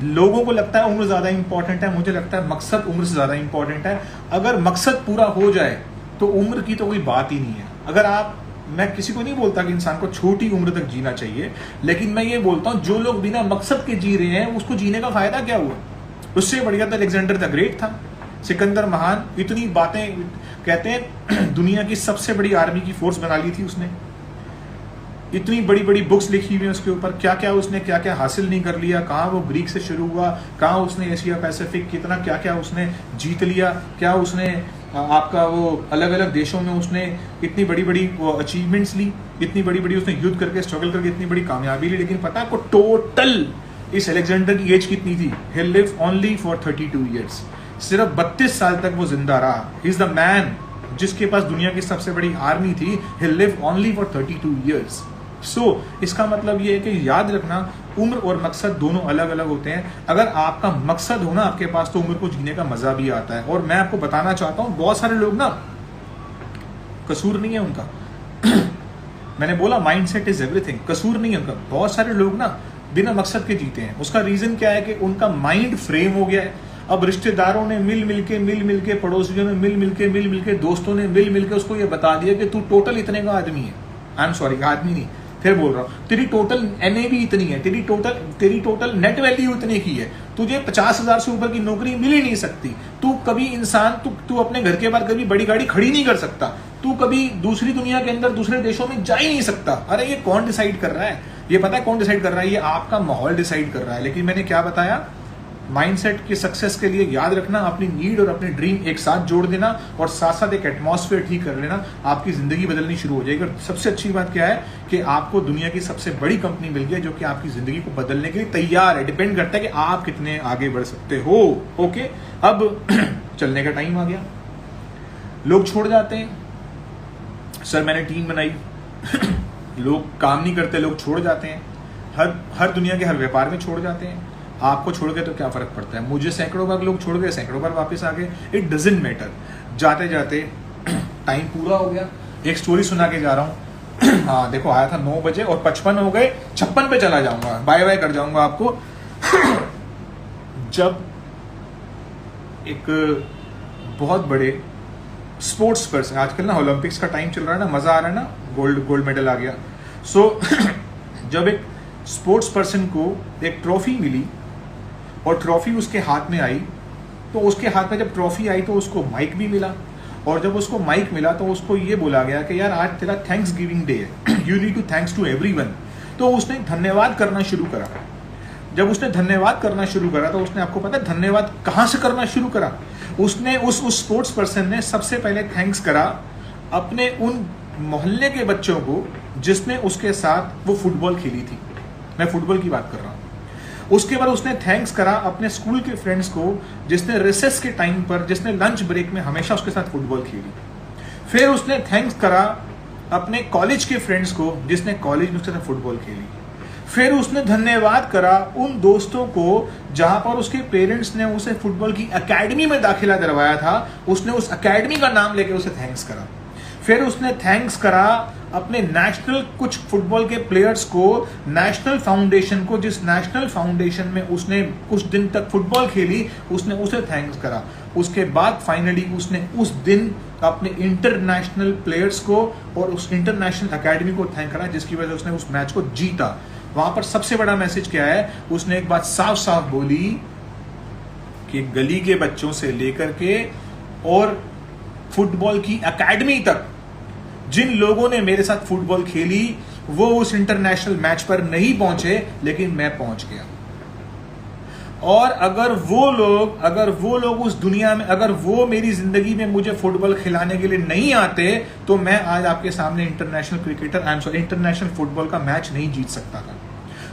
लोगों को लगता है उम्र ज्यादा इंपॉर्टेंट है, मुझे लगता है मकसद उम्र से ज्यादा इंपॉर्टेंट है। अगर मकसद पूरा हो जाए तो उम्र की तो कोई बात ही नहीं है। अगर आप, मैं किसी को नहीं बोलता कि इंसान को छोटी उम्र तक जीना चाहिए, लेकिन मैं ये बोलता हूं जो लोग बिना मकसद के जी रहे हैं उसको जीने का फायदा क्या हुआ। उससे बढ़िया तो अलेक्जेंडर द ग्रेट था, सिकंदर महान, इतनी बातें कहते हैं दुनिया की सबसे बड़ी आर्मी की फोर्स बना ली थी उसने। इतनी बड़ी बड़ी बुक्स लिखी हुई है उसके ऊपर, क्या क्या उसने क्या क्या हासिल नहीं कर लिया, कहाँ वो ग्रीक से शुरू हुआ, कहाँ उसने एशिया पैसिफिक कितना क्या क्या उसने जीत लिया, क्या उसने आपका वो अलग अलग देशों में उसने इतनी बड़ी बड़ी अचीवमेंट्स ली, इतनी बड़ी बड़ी उसने युद्ध करके स्ट्रगल करके इतनी बड़ी कामयाबी ली। लेकिन पता है आपको टोटल इस अलेक्जेंडर की एज कितनी थी? He lived only for 32 years. सिर्फ 32 साल तक वो जिंदा रहा। ही इज द मैन जिसके पास दुनिया की सबसे बड़ी आर्मी थी। He lived only for 32 years. So इसका मतलब ये है कि याद रखना उम्र और मकसद दोनों अलग अलग होते हैं। अगर आपका मकसद हो ना आपके पास तो उम्र को जीने का मजा भी आता है। और मैं आपको बताना चाहता हूं बहुत सारे लोग ना, कसूर नहीं है उनका मैंने बोला माइंडसेट इज एवरीथिंग, कसूर नहीं है उनका। बहुत सारे लोग ना बिना मकसद के जीते हैं। उसका रीजन क्या है कि उनका माइंड फ्रेम हो गया है। अब रिश्तेदारों ने मिल मिलके पड़ोसियों ने मिल मिलके दोस्तों ने मिल मिलके उसको ये बता दिया कि तू टोटल इतने का आदमी है। आई एम सॉरी, आदमी नहीं, फिर बोल रहा हूं, तेरी टोटल NAV इतनी है, तेरी टोटल नेट वैल्यू इतनी की है, तुझे 50,000 से ऊपर की नौकरी मिल ही नहीं सकती, तू कभी इंसान तू अपने घर के बाहर कभी बड़ी गाड़ी खड़ी नहीं कर सकता, तू कभी दूसरी दुनिया के अंदर दूसरे देशों में जा ही नहीं सकता। अरे ये कौन डिसाइड कर रहा है? ये पता है कौन डिसाइड कर रहा है? ये आपका माहौल डिसाइड कर रहा है। लेकिन मैंने क्या बताया, माइंडसेट की सक्सेस के लिए याद रखना अपनी नीड और अपनी ड्रीम एक साथ जोड़ देना और साथ साथ एक एटमॉस्फेयर ठीक कर लेना, आपकी जिंदगी बदलनी शुरू हो जाएगी। और सबसे अच्छी बात क्या है कि आपको दुनिया की सबसे बड़ी कंपनी मिल गई जो कि आपकी जिंदगी को बदलने के लिए तैयार है। डिपेंड करता है कि आप कितने आगे बढ़ सकते हो। ओके, अब चलने का टाइम आ गया। लोग छोड़ जाते हैं, सर मैंने टीम बनाई लोग काम नहीं करते, लोग छोड़ जाते हैं। हर दुनिया के हर व्यापार में छोड़ जाते हैं। आपको छोड़ गए तो क्या फर्क पड़ता है? मुझे सैकड़ों बार लोग छोड़ गए, सैकड़ों बार वापस आ गए, इट डजंट मैटर। जाते जाते टाइम पूरा हो गया। एक स्टोरी सुना के जा रहा हूं हाँ देखो, आया था 9 बजे और 55 हो गए, 56 पे चला जाऊंगा, बाय बाय कर जाऊंगा आपको जब एक बहुत बड़े स्पोर्ट्स पर्सन, आजकल ना ओलंपिक्स का टाइम चल रहा है ना, मजा आ रहा है ना, गोल्ड मेडल आ गया। सो जब एक स्पोर्ट्स पर्सन को एक ट्रॉफी मिली और ट्रॉफी उसके हाथ में आई, तो उसके हाथ में जब ट्रॉफी आई तो उसको माइक भी मिला। और जब उसको माइक मिला तो उसको ये बोला गया कि यार आज तेरा थैंक्स गिविंग डे है, you need to thanks to everyone. तो उसने धन्यवाद करना शुरू करा। जब उसने धन्यवाद करना शुरू करा तो उसने, आपको पता है धन्यवाद कहां से करना शुरू करा? उसने उस स्पोर्ट्स पर्सन ने सबसे पहले थैंक्स करा अपने उन मोहल्ले के बच्चों को जिसने उसके साथ वो फुटबॉल खेली थी। मैं फुटबॉल की बात कर रहा हूं। उसके बाद उसने थैंक्स करा अपने स्कूल के फ्रेंड्स को जिसने रिसेस के टाइम पर, जिसने लंच ब्रेक में हमेशा उसके साथ फुटबॉल खेली। फिर उसने थैंक्स करा अपने कॉलेज के फ्रेंड्स को जिसने कॉलेज में उसके साथ फुटबॉल खेली। फिर उसने धन्यवाद करा उन दोस्तों को जहां पर उसके पेरेंट्स ने उसे फुटबॉल की एकेडमी में दाखिला दिलवाया था, उसने उस एकेडमी का नाम लेकर उसे थैंक्स करा। फिर उसने थैंक्स करा अपने नेशनल कुछ फुटबॉल के प्लेयर्स को, नेशनल फाउंडेशन को, जिस नेशनल फाउंडेशन में उसने कुछ दिन तक फुटबॉल खेली, उसने उसे थैंक्स करा। उसके बाद फाइनली उसने उस दिन अपने इंटरनेशनल प्लेयर्स को और उस इंटरनेशनल एकेडमी को थैंक करा जिसकी वजह से उसने उस मैच को जीता। वहां पर सबसे बड़ा मैसेज क्या है? उसने एक बात साफ साफ बोली कि गली के बच्चों से लेकर के और फुटबॉल की एकेडमी तक जिन लोगों ने मेरे साथ फुटबॉल खेली वो उस इंटरनेशनल मैच पर नहीं पहुंचे, लेकिन मैं पहुंच गया। और अगर वो लोग उस दुनिया में, अगर वो मेरी जिंदगी में मुझे फुटबॉल खिलाने के लिए नहीं आते तो मैं आज आपके सामने इंटरनेशनल फुटबॉल का मैच नहीं जीत सकता था।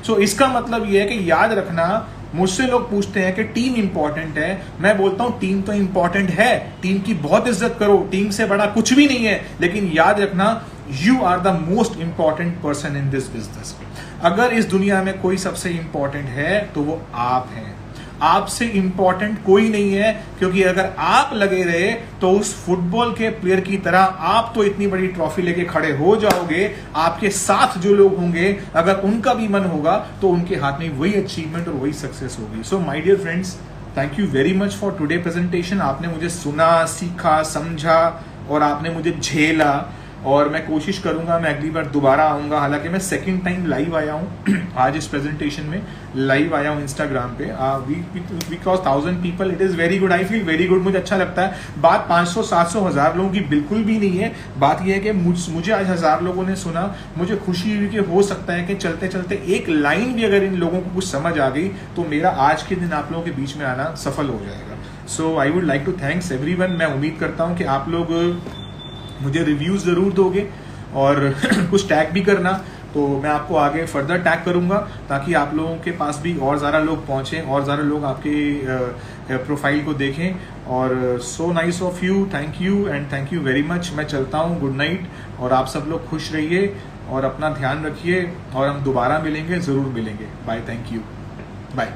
सो इसका मतलब ये है कि याद रखना, मुझसे लोग पूछते हैं कि टीम इंपॉर्टेंट है, मैं बोलता हूं टीम तो इंपॉर्टेंट है, टीम की बहुत इज्जत करो, टीम से बड़ा कुछ भी नहीं है, लेकिन याद रखना you are the most important person in this business. अगर इस दुनिया में कोई सबसे इंपॉर्टेंट है तो वो आप हैं। आपसे इंपॉर्टेंट कोई नहीं है, क्योंकि अगर आप लगे रहे तो उस फुटबॉल के प्लेयर की तरह आप तो इतनी बड़ी ट्रॉफी लेके खड़े हो जाओगे, आपके साथ जो लोग होंगे अगर उनका भी मन होगा तो उनके हाथ में वही अचीवमेंट और वही सक्सेस होगी। So my dear friends, thank you very much for today presentation. आपने मुझे सुना, सीखा, समझा और आपने मुझे झेला, और मैं कोशिश करूंगा मैं अगली बार दोबारा आऊंगा। हालांकि मैं सेकंड टाइम लाइव आया हूं आज इस प्रेजेंटेशन में लाइव आया हूं इंस्टाग्राम पे, because 1000 people, it is very good, I feel very good, मुझे अच्छा लगता है। बात 500, 700, 1000 लोगों की बिल्कुल भी नहीं है। बात यह है कि मुझे आज 1000 लोगों ने सुना, मुझे खुशी हुई कि हो सकता है कि चलते चलते एक लाइन भी अगर इन लोगों को कुछ समझ आ गई तो मेरा आज के दिन आप लोगों के बीच में आना सफल हो जाएगा। So I would like to thanks everyone. मैं उम्मीद करता हूं कि आप लोग मुझे रिव्यूज जरूर दोगे और कुछ टैग भी करना, तो मैं आपको आगे फर्दर टैग करूंगा ताकि आप लोगों के पास भी और ज़्यादा लोग पहुंचे और ज़्यादा लोग आपके प्रोफाइल को देखें। और so nice of you, thank you and thank you very much. मैं चलता हूं, गुड नाइट, और आप सब लोग खुश रहिए और अपना ध्यान रखिए और हम दोबारा मिलेंगे, ज़रूर मिलेंगे। Bye, thank you, bye.